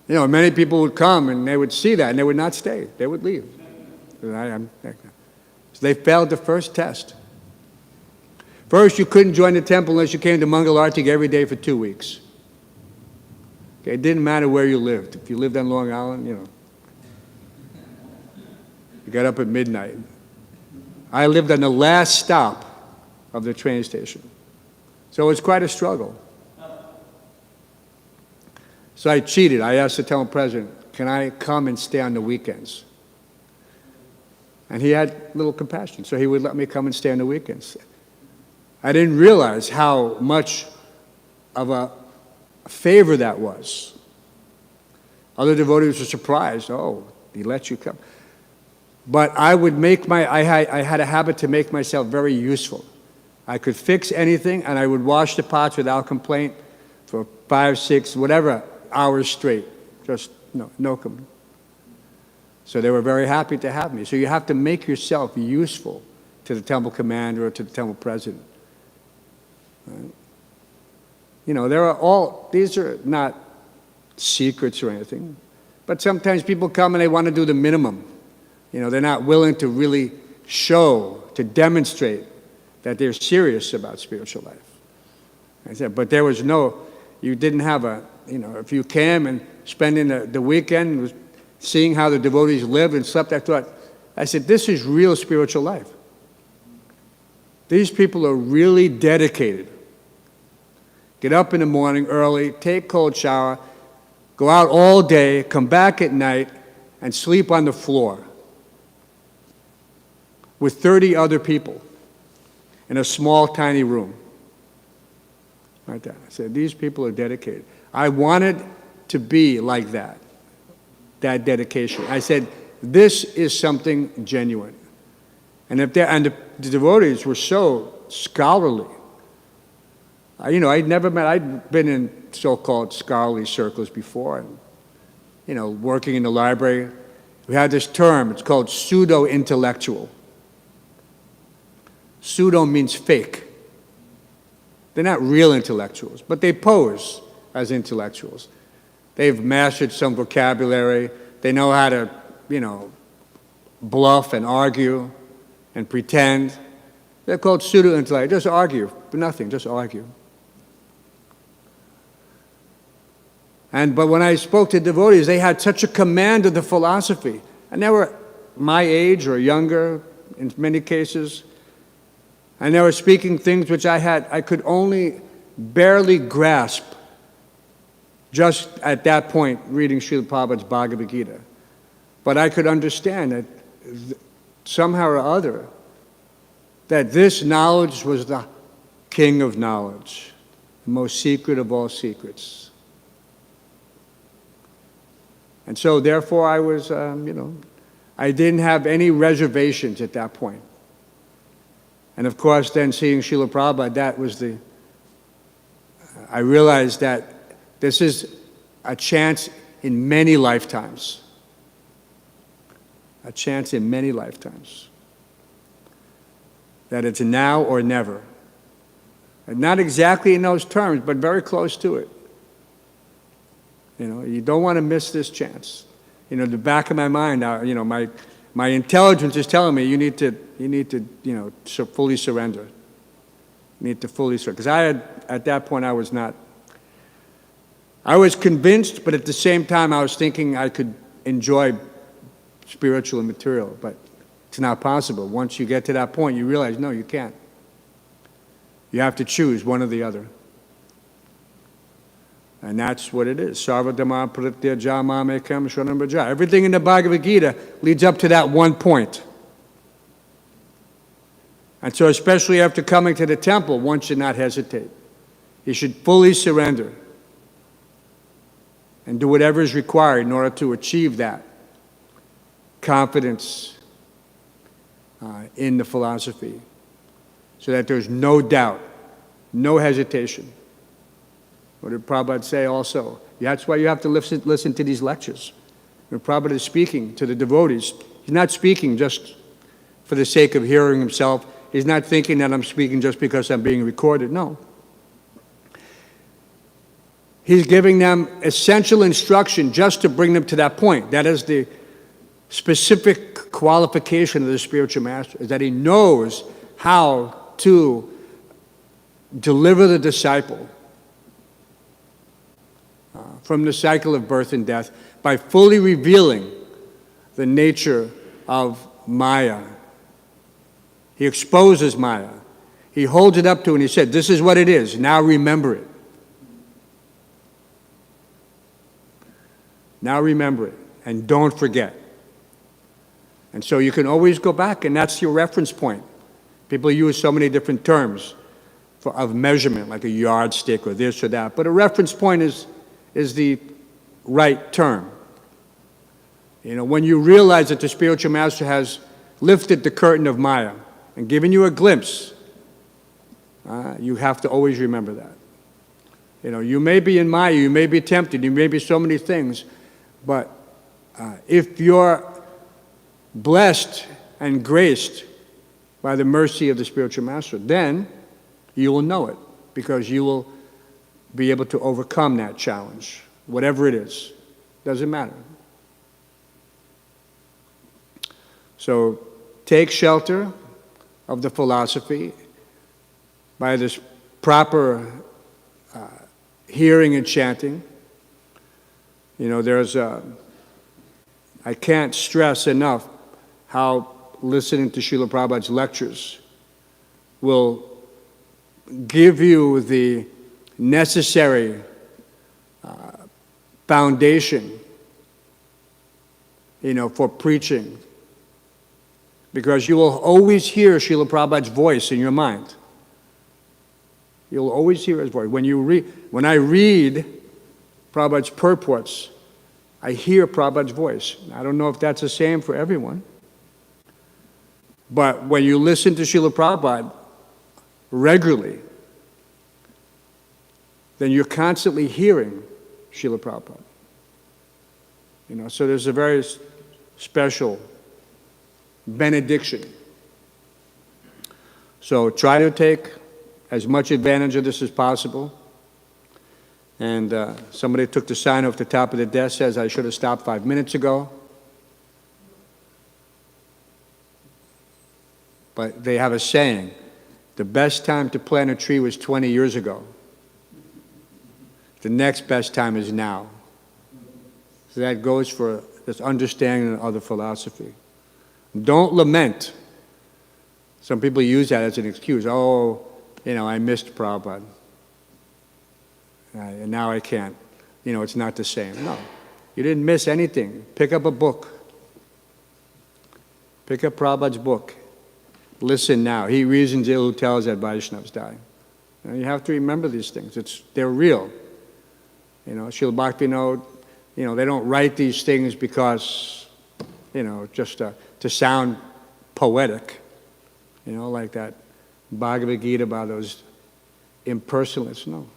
You know, many people would come and they would see that and they would not stay. They would leave. So they failed the first test. First, you couldn't join the temple unless you came to Mangal Arati every day for 2 weeks. Okay, it didn't matter where you lived. If you lived on Long Island, you got up at midnight. I lived on the last stop of the train station. So it was quite a struggle. So I cheated. I asked the temple president, can I come and stay on the weekends? And he had little compassion, so he would let me come and stay on the weekends. I didn't realize how much of a favor that was. Other devotees were surprised. Oh, he let you come. But I had a habit to make myself very useful. I could fix anything, and I would wash the pots without complaint for 5, 6, whatever hours straight. Just no complaint. So they were very happy to have me. So you have to make yourself useful to the temple commander or to the temple president. Right? You know, these are not secrets or anything, but sometimes people come and they want to do the minimum. You know, they're not willing to really show, to demonstrate that they're serious about spiritual life. I said, but there was you didn't have if you came and spending the weekend seeing how the devotees lived and slept, I said, this is real spiritual life. These people are really dedicated. Get up in the morning early, take cold shower, go out all day, come back at night, and sleep on the floor with 30 other people in a small, tiny room. Like that. I said, these people are dedicated. I wanted to be like that dedication. I said, this is something genuine. And the devotees were so scholarly. I'd been in so-called scholarly circles before, and, working in the library. We had this term, it's called pseudo-intellectual. Pseudo means fake. They're not real intellectuals, but they pose as intellectuals. They've mastered some vocabulary. They know how to, bluff and argue and pretend. They're called pseudo-intellect. Just argue for nothing, just argue. But when I spoke to devotees, they had such a command of the philosophy. And they were my age or younger in many cases. And they were speaking things which I could only barely grasp just at that point reading Srila Prabhupada's Bhagavad Gita. But I could understand that somehow or other that this knowledge was the king of knowledge, the most secret of all secrets. And so therefore I was, I didn't have any reservations at that point. And of course then seeing Srila Prabhupada, I realized that this is a chance in many lifetimes. A chance in many lifetimes. That it's now or never. And not exactly in those terms, but very close to it. You don't want to miss this chance. The back of my mind, my intelligence is telling me you need to fully surrender. You need to fully surrender. Because at that point, I was convinced, but at the same time, I was thinking I could enjoy spiritual and material, but it's not possible. Once you get to that point, you realize, no, you can't. You have to choose one or the other. And that's what it is. Sarvadhamma pratyaja mamekam shranam braja. Everything in the Bhagavad Gita leads up to that one point. And so especially after coming to the temple, one should not hesitate. He should fully surrender and do whatever is required in order to achieve that confidence in the philosophy, so that there's no doubt, no hesitation. What did Prabhupada say also? That's why you have to listen to these lectures. When Prabhupada is speaking to the devotees, he's not speaking just for the sake of hearing himself. He's not thinking that I'm speaking just because I'm being recorded. No. He's giving them essential instruction just to bring them to that point. That is the specific qualification of the spiritual master, is that he knows how to deliver the disciple from the cycle of birth and death by fully revealing the nature of Maya. He exposes Maya. He holds it up to, and he said, this is what it is. Now remember it. Now remember it, and don't forget. And so you can always go back, and that's your reference point. People use so many different terms of measurement, like a yardstick or this or that, but a reference point is the right term. You know, when you realize that the spiritual master has lifted the curtain of Maya and given you a glimpse, you have to always remember that. You know, you may be in Maya, you may be tempted, you may be so many things, but if you're blessed and graced by the mercy of the spiritual master, then you will know it, because you will be able to overcome that challenge, whatever it is. Doesn't matter. So take shelter of the philosophy by this proper hearing and chanting. You know, I can't stress enough how listening to Srila Prabhupada's lectures will give you the necessary foundation, you know, for preaching, because you will always hear Srila Prabhupada's voice in your mind. You'll always hear his voice. When I read Prabhupada's purports, I hear Prabhupada's voice. I don't know if that's the same for everyone, but when you listen to Srila Prabhupada regularly, then you're constantly hearing Srila Prabhupada. You know, so there's a very special benediction. So try to take as much advantage of this as possible. And somebody took the sign off the top of the desk, says I should have stopped 5 minutes ago. But they have a saying, the best time to plant a tree was 20 years ago. The next best time is now. So that goes for this understanding of the philosophy. Don't lament. Some people use that as an excuse. Oh, you know, I missed Prabhupada. And now I can't. You know, it's not the same. No, you didn't miss anything. Pick up a book. Pick up Prabhupada's book. Listen now. He reasons ill who tells that Vaishnavas die. You have to remember these things. They're real. You know, Srila Bhaktivinoda, you know, they don't write these things because, you know, just to sound poetic. You know, like that Bhagavad Gita about those impersonalists. No.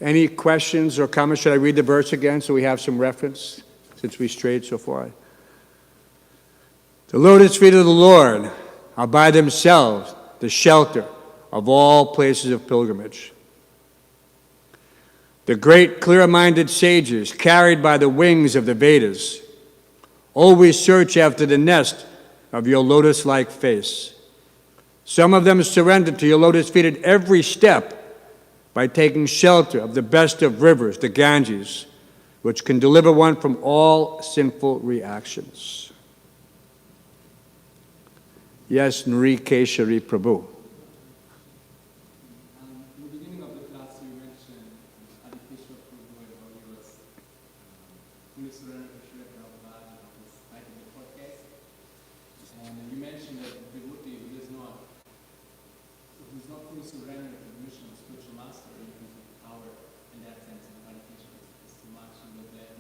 Any questions or comments? Should I read the verse again so we have some reference, since we strayed so far? The lotus feet of the Lord are by themselves the shelter of all places of pilgrimage. The great clear-minded sages, carried by the wings of the Vedas, always search after the nest of your lotus-like face. Some of them surrender to your lotus feet at every step by taking shelter of the best of rivers, the Ganges, which can deliver one from all sinful reactions. Yes, Nri Keshari Prabhu. In the beginning of the class, you mentioned Adikeshwar Prabhu and how he was fully surrendered to Srila Prabhupada and was writing the court case.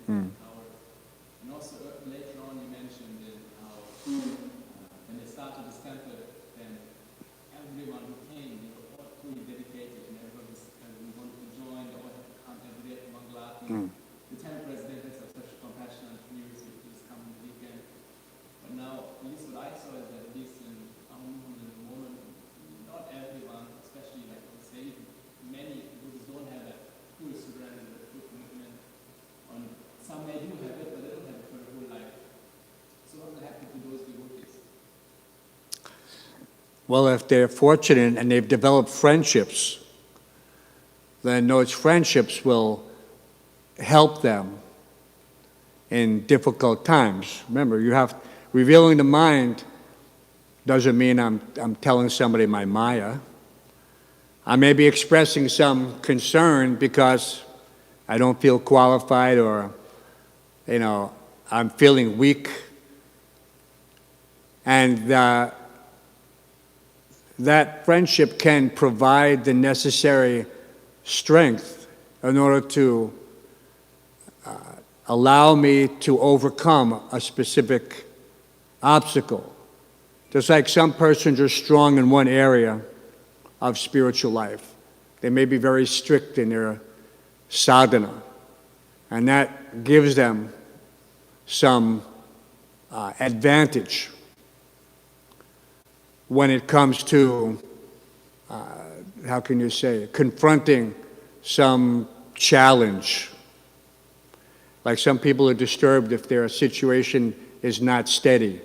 and also later on you mentioned how when they started this temple, then everyone who came, they were all fully dedicated, and everyone who wanted to join, they all had to come every day to Mangalati. The temple residents have such compassion and community to just come on the weekend. But now, at least what I saw is that at least in our movement at the moment, not everyone, especially like I would say, many Buddhists don't have that full surrender, that full commitment. Some may do have it, but they don't have it for their whole life. So what will happen to those devotees? Well, if they're fortunate and they've developed friendships, then those friendships will help them in difficult times. Remember, revealing the mind doesn't mean I'm telling somebody my Maya. I may be expressing some concern because I don't feel qualified, or, I'm feeling weak. And that friendship can provide the necessary strength in order to allow me to overcome a specific obstacle. Just like some persons are strong in one area of spiritual life. They may be very strict in their sadhana, and that gives them some advantage when it comes to, confronting some challenge. Like some people are disturbed if their situation is not steady.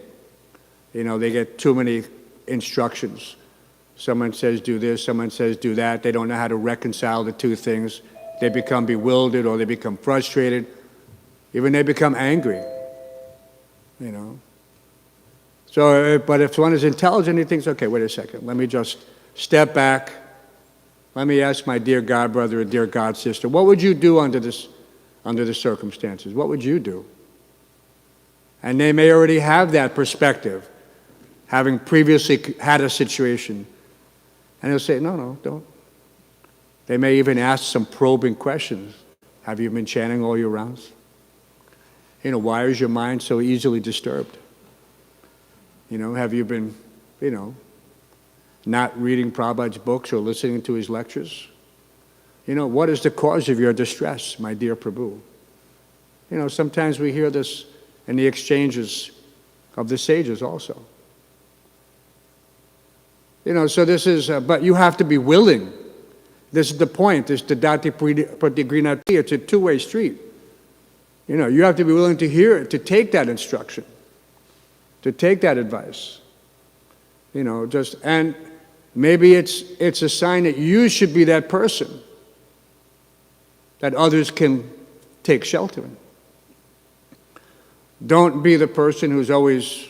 They get too many instructions. Someone says do this, someone says do that. They don't know how to reconcile the two things. They become bewildered, or they become frustrated. Even they become angry. So, but if one is intelligent, he thinks, okay, wait a second, let me just step back. Let me ask my dear God brother or dear God sister, what would you do under the circumstances? What would you do? And they may already have that perspective, having previously had a situation. And they'll say, no, don't. They may even ask some probing questions. Have you been chanting all your rounds? Why is your mind so easily disturbed? Have you been, not reading Prabhupada's books or listening to his lectures? What is the cause of your distress, my dear Prabhu? Sometimes we hear this in the exchanges of the sages also. So this is, but you have to be willing. This is the point, this Dati Pratigrinati, it's a two-way street. You have to be willing to hear it, to take that instruction, to take that advice. And maybe it's a sign that you should be that person that others can take shelter in. Don't be the person who's always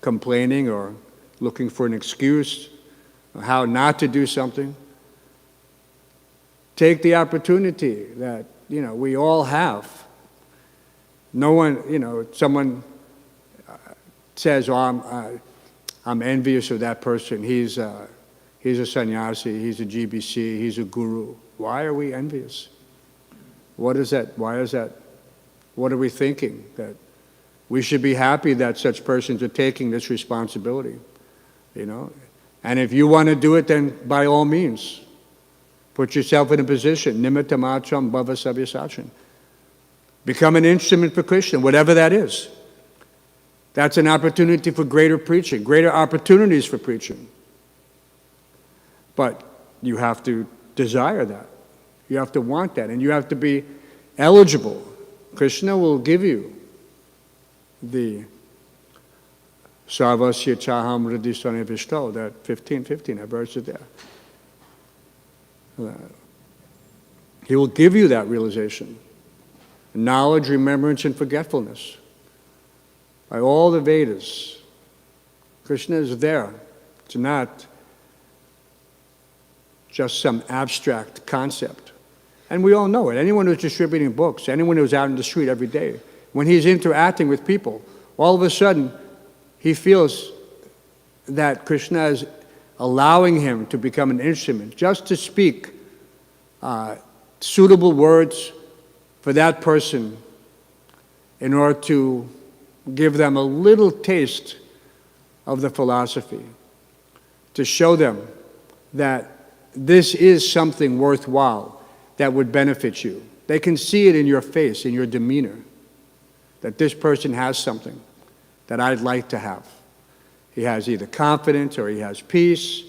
complaining or looking for an excuse or how not to do something. Take the opportunity that, we all have. No one, someone says, oh, I'm envious of that person. He's a sannyasi, he's a GBC, he's a guru. Why are we envious? What is that? Why is that? What are we thinking? That we should be happy that such persons are taking this responsibility, And if you want to do it, then by all means, put yourself in a position. Nimitta matram bhava savyasachan. Become an instrument for Krishna, whatever that is. That's an opportunity for greater preaching, greater opportunities for preaching. But you have to desire that. You have to want that, and you have to be eligible. Krishna will give you the Sarvasya Chaham Hridisvane Vishto, that 15:15, that verse is there. He will give you that realization. Knowledge, remembrance, and forgetfulness. By all the Vedas, Krishna is there. It's not just some abstract concept. And we all know it. Anyone who's distributing books, anyone who's out in the street every day, when he's interacting with people, all of a sudden he feels that Krishna is allowing him to become an instrument, just to speak suitable words for that person in order to give them a little taste of the philosophy, to show them that this is something worthwhile that would benefit you. They can see it in your face, in your demeanor, that this person has something that I'd like to have. He has either confidence or he has peace,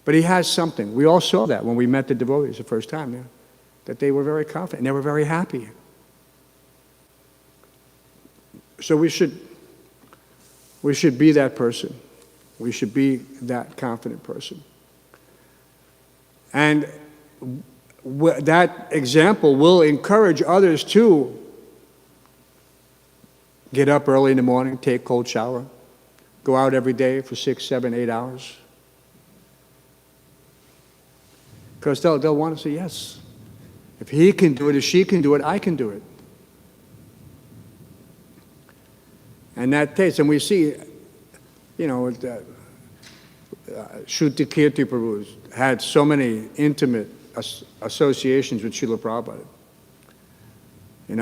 but he has something. We all saw that when we met the devotees the first time, yeah, that they were very confident and they were very happy. So we should be that person. We should be that confident person. And that example will encourage others to get up early in the morning, take a cold shower, go out every day for 6, 7, 8 hours. Because they'll want to say, yes, if he can do it, if she can do it, I can do it. And that takes, and we see, Shruti Kirti Prabhu had so many intimate associations with Srila Prabhupada. And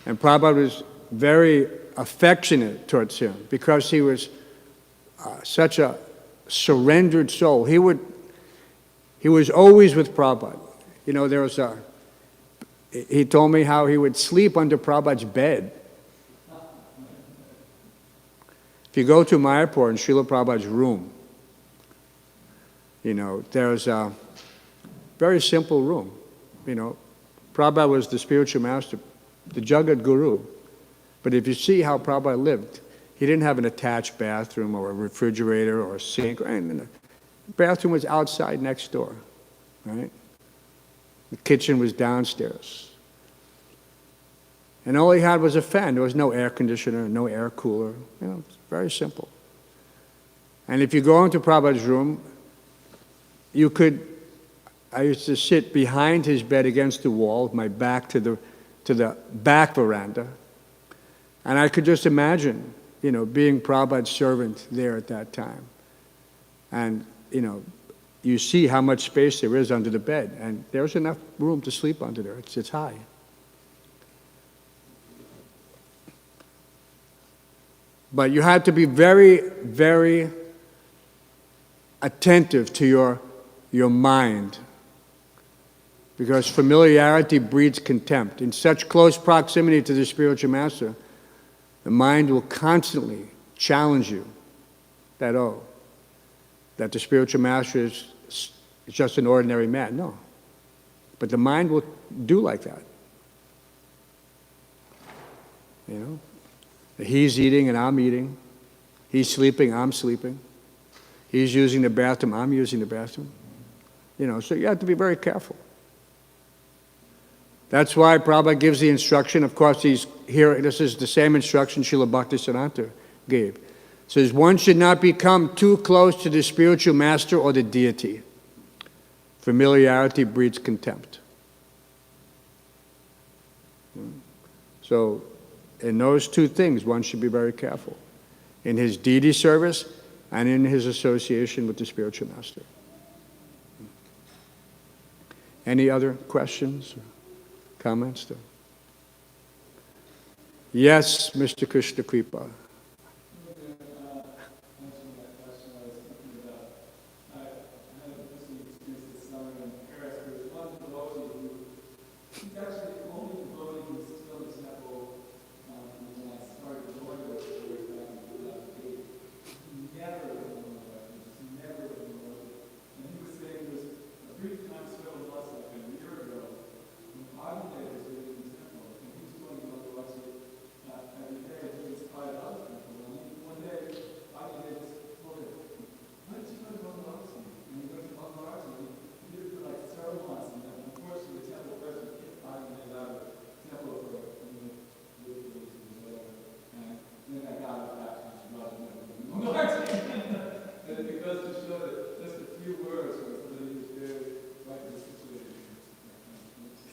and Prabhupada was very affectionate towards him because he was such a surrendered soul. He was always with Prabhupada. He told me how he would sleep under Prabhupada's bed. If you go to Mayapur in Srila Prabhupada's room, there's a very simple room. Prabhupada was the spiritual master, the Jagat Guru. But if you see how Prabhupada lived, he didn't have an attached bathroom or a refrigerator or a sink. The bathroom was outside next door, right? The kitchen was downstairs. And all he had was a fan. There was no air conditioner, no air cooler. It's very simple. And if you go into Prabhupada's room, I used to sit behind his bed against the wall, with my back to the back veranda. And I could just imagine, being Prabhupada's servant there at that time. And, you see how much space there is under the bed. And there's enough room to sleep under there. It's high. But you have to be very, very attentive to your mind, because familiarity breeds contempt. In such close proximity to the spiritual master, the mind will constantly challenge you that the spiritual master is just an ordinary man. No. But the mind will do like that. He's eating and I'm eating. He's sleeping, I'm sleeping. He's using the bathroom, I'm using the bathroom. So you have to be very careful. That's why Prabhupada gives the instruction. Of course, this is the same instruction Srila Bhaktisiddhanta gave. It says, one should not become too close to the spiritual master or the deity. Familiarity breeds contempt. So, in those two things, one should be very careful. In his deity service and in his association with the spiritual master. Any other questions or comments? Yes, Mr. Krishna Kripa.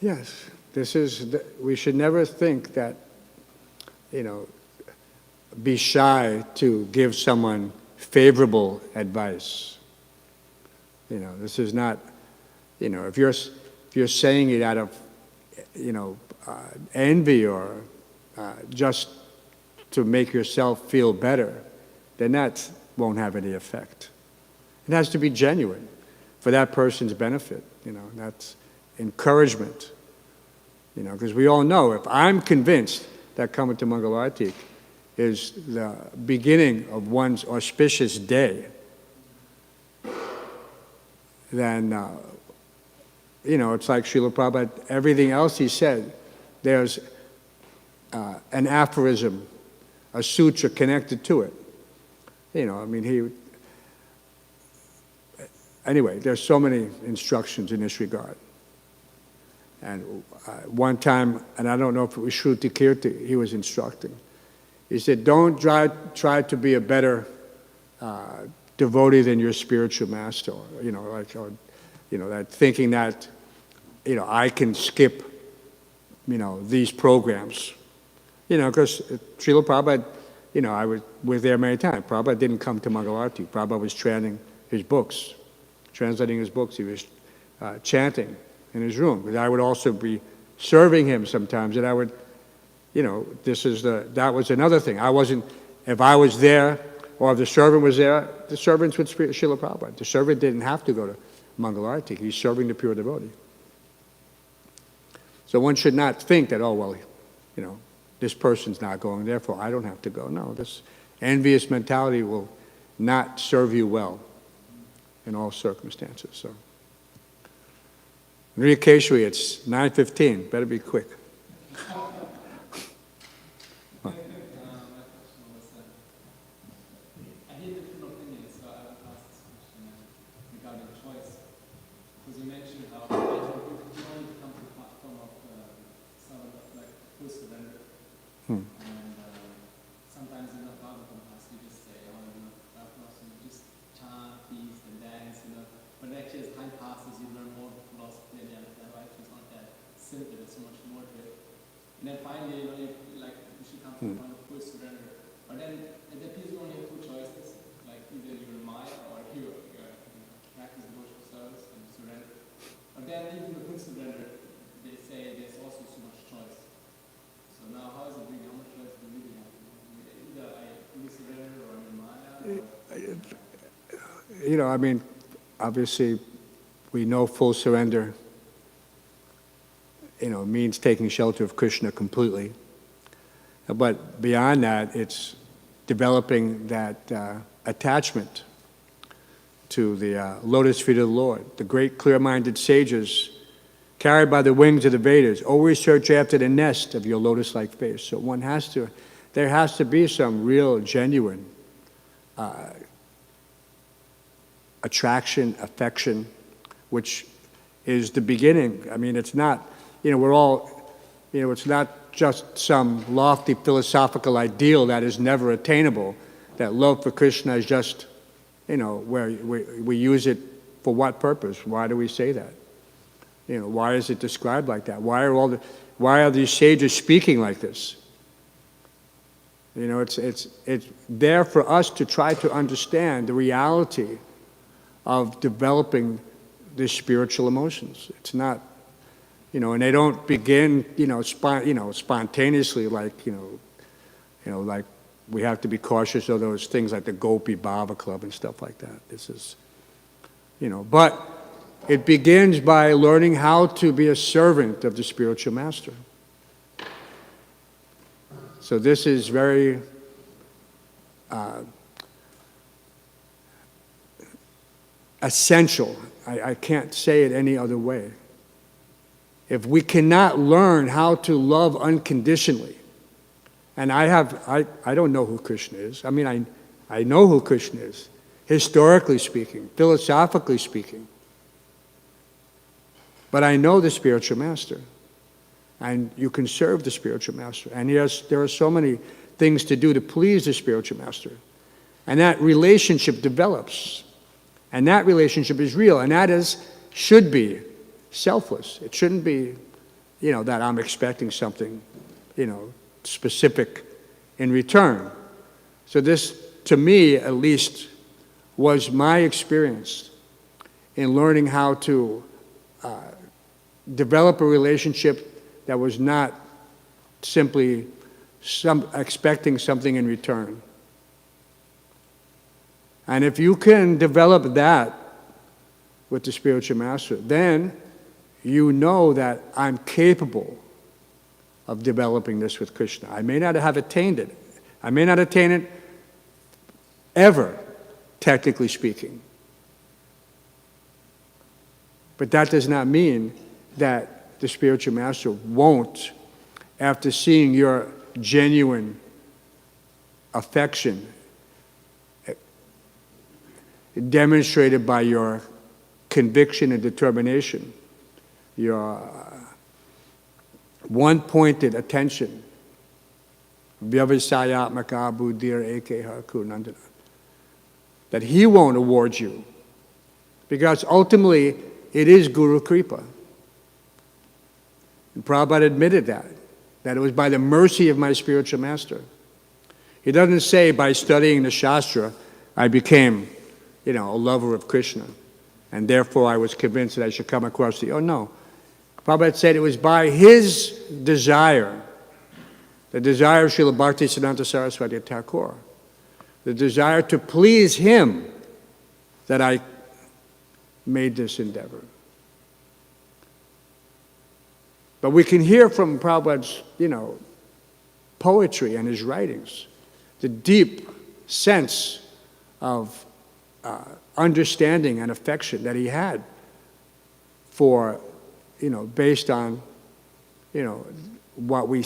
Yes, we should never think that, be shy to give someone favorable advice. This is not, if you're saying it out of, envy or just to make yourself feel better, then that won't have any effect. It has to be genuine for that person's benefit, that's encouragement. Because we all know, if I'm convinced that coming to Mangalartik is the beginning of one's auspicious day, then, it's like Srila Prabhupada, everything else he said, there's an aphorism, a sutra connected to it. Anyway, there's so many instructions in this regard. And one time, and I don't know if it was Shruti Kirti, he was instructing. He said, don't try to be a better devotee than your spiritual master. That thinking that, I can skip, these programs. Because Srila Prabhupada, I was there many times. Prabhupada didn't come to Mangalarti. Prabhupada was translating his books. He was chanting in his room. But I would also be serving him sometimes, and I would, that was another thing. If I was there, or if the servant was there, the servants would speak Srila Prabhupada. The servant didn't have to go to Mangalarti. He's serving the pure devotee. So one should not think that, this person's not going, therefore I don't have to go. No, this envious mentality will not serve you well in all circumstances. So, Rikeshwari, it's 9:15. Better be quick. And then finally, you should come to the point of full surrender. But then it appears you only have two choices, like either you're in Maya or you practice devotional service and surrender. But then even with full surrender, they say there's also so much choice. So now how is it really, how much choice do we really have? Either I fully surrender or I'm in Maya? Obviously, we know full surrender means taking shelter of Krishna completely. But beyond that, it's developing that attachment to the lotus feet of the Lord. The great clear-minded sages, carried by the wings of the Vedas, always search after the nest of your lotus-like face. So there has to be some real, genuine attraction, affection, which is the beginning. It's not, it's not just some lofty philosophical ideal that is never attainable, that love for Krishna is just, where we use it for what purpose? Why do we say that? Why is it described like that? Why are these sages speaking like this? It's there for us to try to understand the reality of developing the spiritual emotions. It's not, and they don't begin, spontaneously, like we have to be cautious of those things like the Gopi Bhava Club and stuff like that. This is, but it begins by learning how to be a servant of the spiritual master. So this is very essential. I can't say it any other way. If we cannot learn how to love unconditionally, and I don't know who Krishna is. I know who Krishna is, historically speaking, philosophically speaking. But I know the spiritual master. And you can serve the spiritual master. And yes, there are so many things to do to please the spiritual master. And that relationship develops. And that relationship is real. And that should be selfless. It shouldn't be, that I'm expecting something, specific in return. So this, to me at least, was my experience in learning how to develop a relationship that was not simply expecting something in return. And if you can develop that with the spiritual master, then you know that I'm capable of developing this with Krishna. I may not have attained it. I may not attain it ever, technically speaking. But that does not mean that the spiritual master won't, after seeing your genuine affection demonstrated by your conviction and determination, your one-pointed attention, vyavasayatmaka buddhir ekeha kunandana, that he won't award you. Because ultimately, it is Guru Kripa. And Prabhupada admitted that it was by the mercy of my spiritual master. He doesn't say by studying the Shastra, I became, a lover of Krishna, and therefore I was convinced that I should come across the, oh no. Prabhupada said it was by his desire, the desire of Srila Bhaktisiddhanta Saraswati Thakur, the desire to please him, that I made this endeavor. But we can hear from Prabhupada's, poetry and his writings, the deep sense of understanding and affection that he had for, based on, what we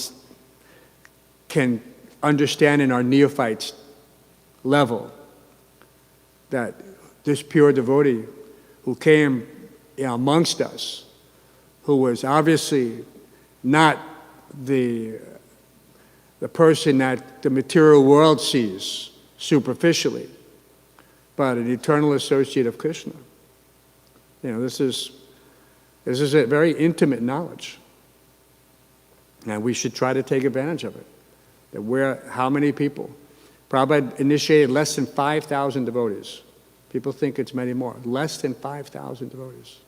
can understand in our neophytes level, that this pure devotee who came amongst us, who was obviously not the person that the material world sees superficially, but an eternal associate of Krishna. This is a very intimate knowledge, and we should try to take advantage of it. How many people? Prabhupada initiated less than 5,000 devotees. People think it's many more. Less than 5,000 devotees.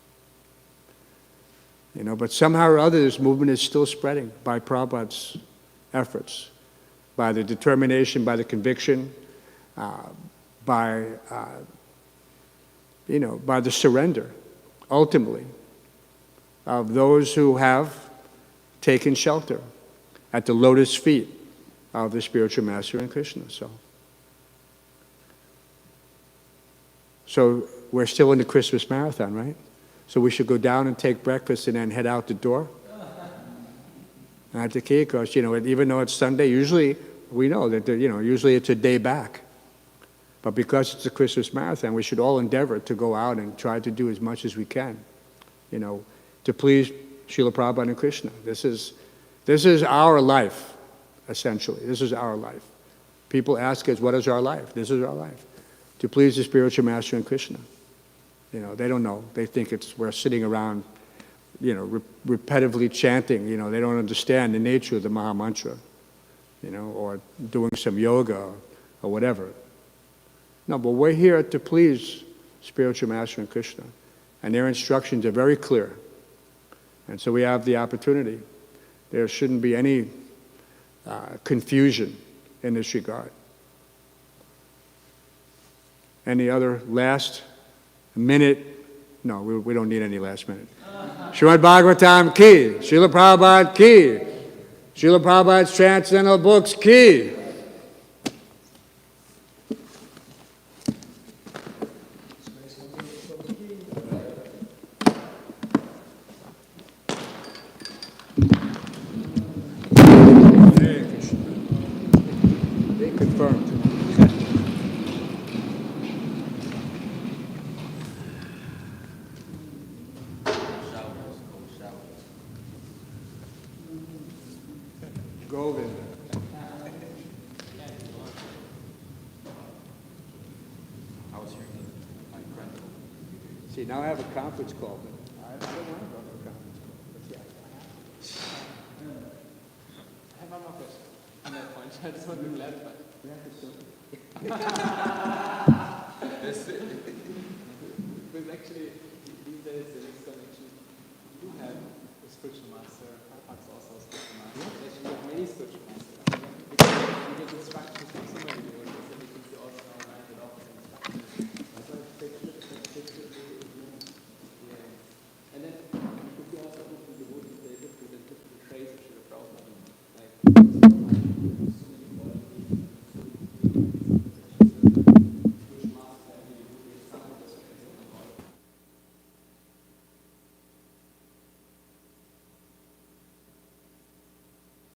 But somehow or other, this movement is still spreading by Prabhupada's efforts, by the determination, by the conviction, by the surrender, ultimately, of those who have taken shelter at the lotus feet of the spiritual master and Krishna. So we're still in the Christmas marathon, right? So we should go down and take breakfast and then head out the door. At the key, because even though it's Sunday, usually we know that usually it's a day back. But because it's a Christmas marathon, we should all endeavor to go out and try to do as much as we can, to please Srila Prabhupada and Krishna. This is our life, essentially. This is our life. People ask us, what is our life? This is our life. To please the spiritual master and Krishna. They don't know. They think we're sitting around, repetitively chanting. They don't understand the nature of the Maha Mantra, or doing some yoga or whatever. No, but we're here to please spiritual master and Krishna. And their instructions are very clear. And so we have the opportunity. There shouldn't be any confusion in this regard. Any other last minute? No, we don't need any last minute. Śrīmad-Bhāgavatam ki, Srila Prabhupada ki, Srila Prabhupada's transcendental books ki. Confirmed. Govind. See, now I have a conference call, but I don't want to go to a conference call. But yeah, I have one more question on that point. I just want to clarify. Because actually, these days there is some actually, you do have a spiritual master, Prabhupada's also a spiritual master. Actually, you have many spiritual masters. the distractions from some of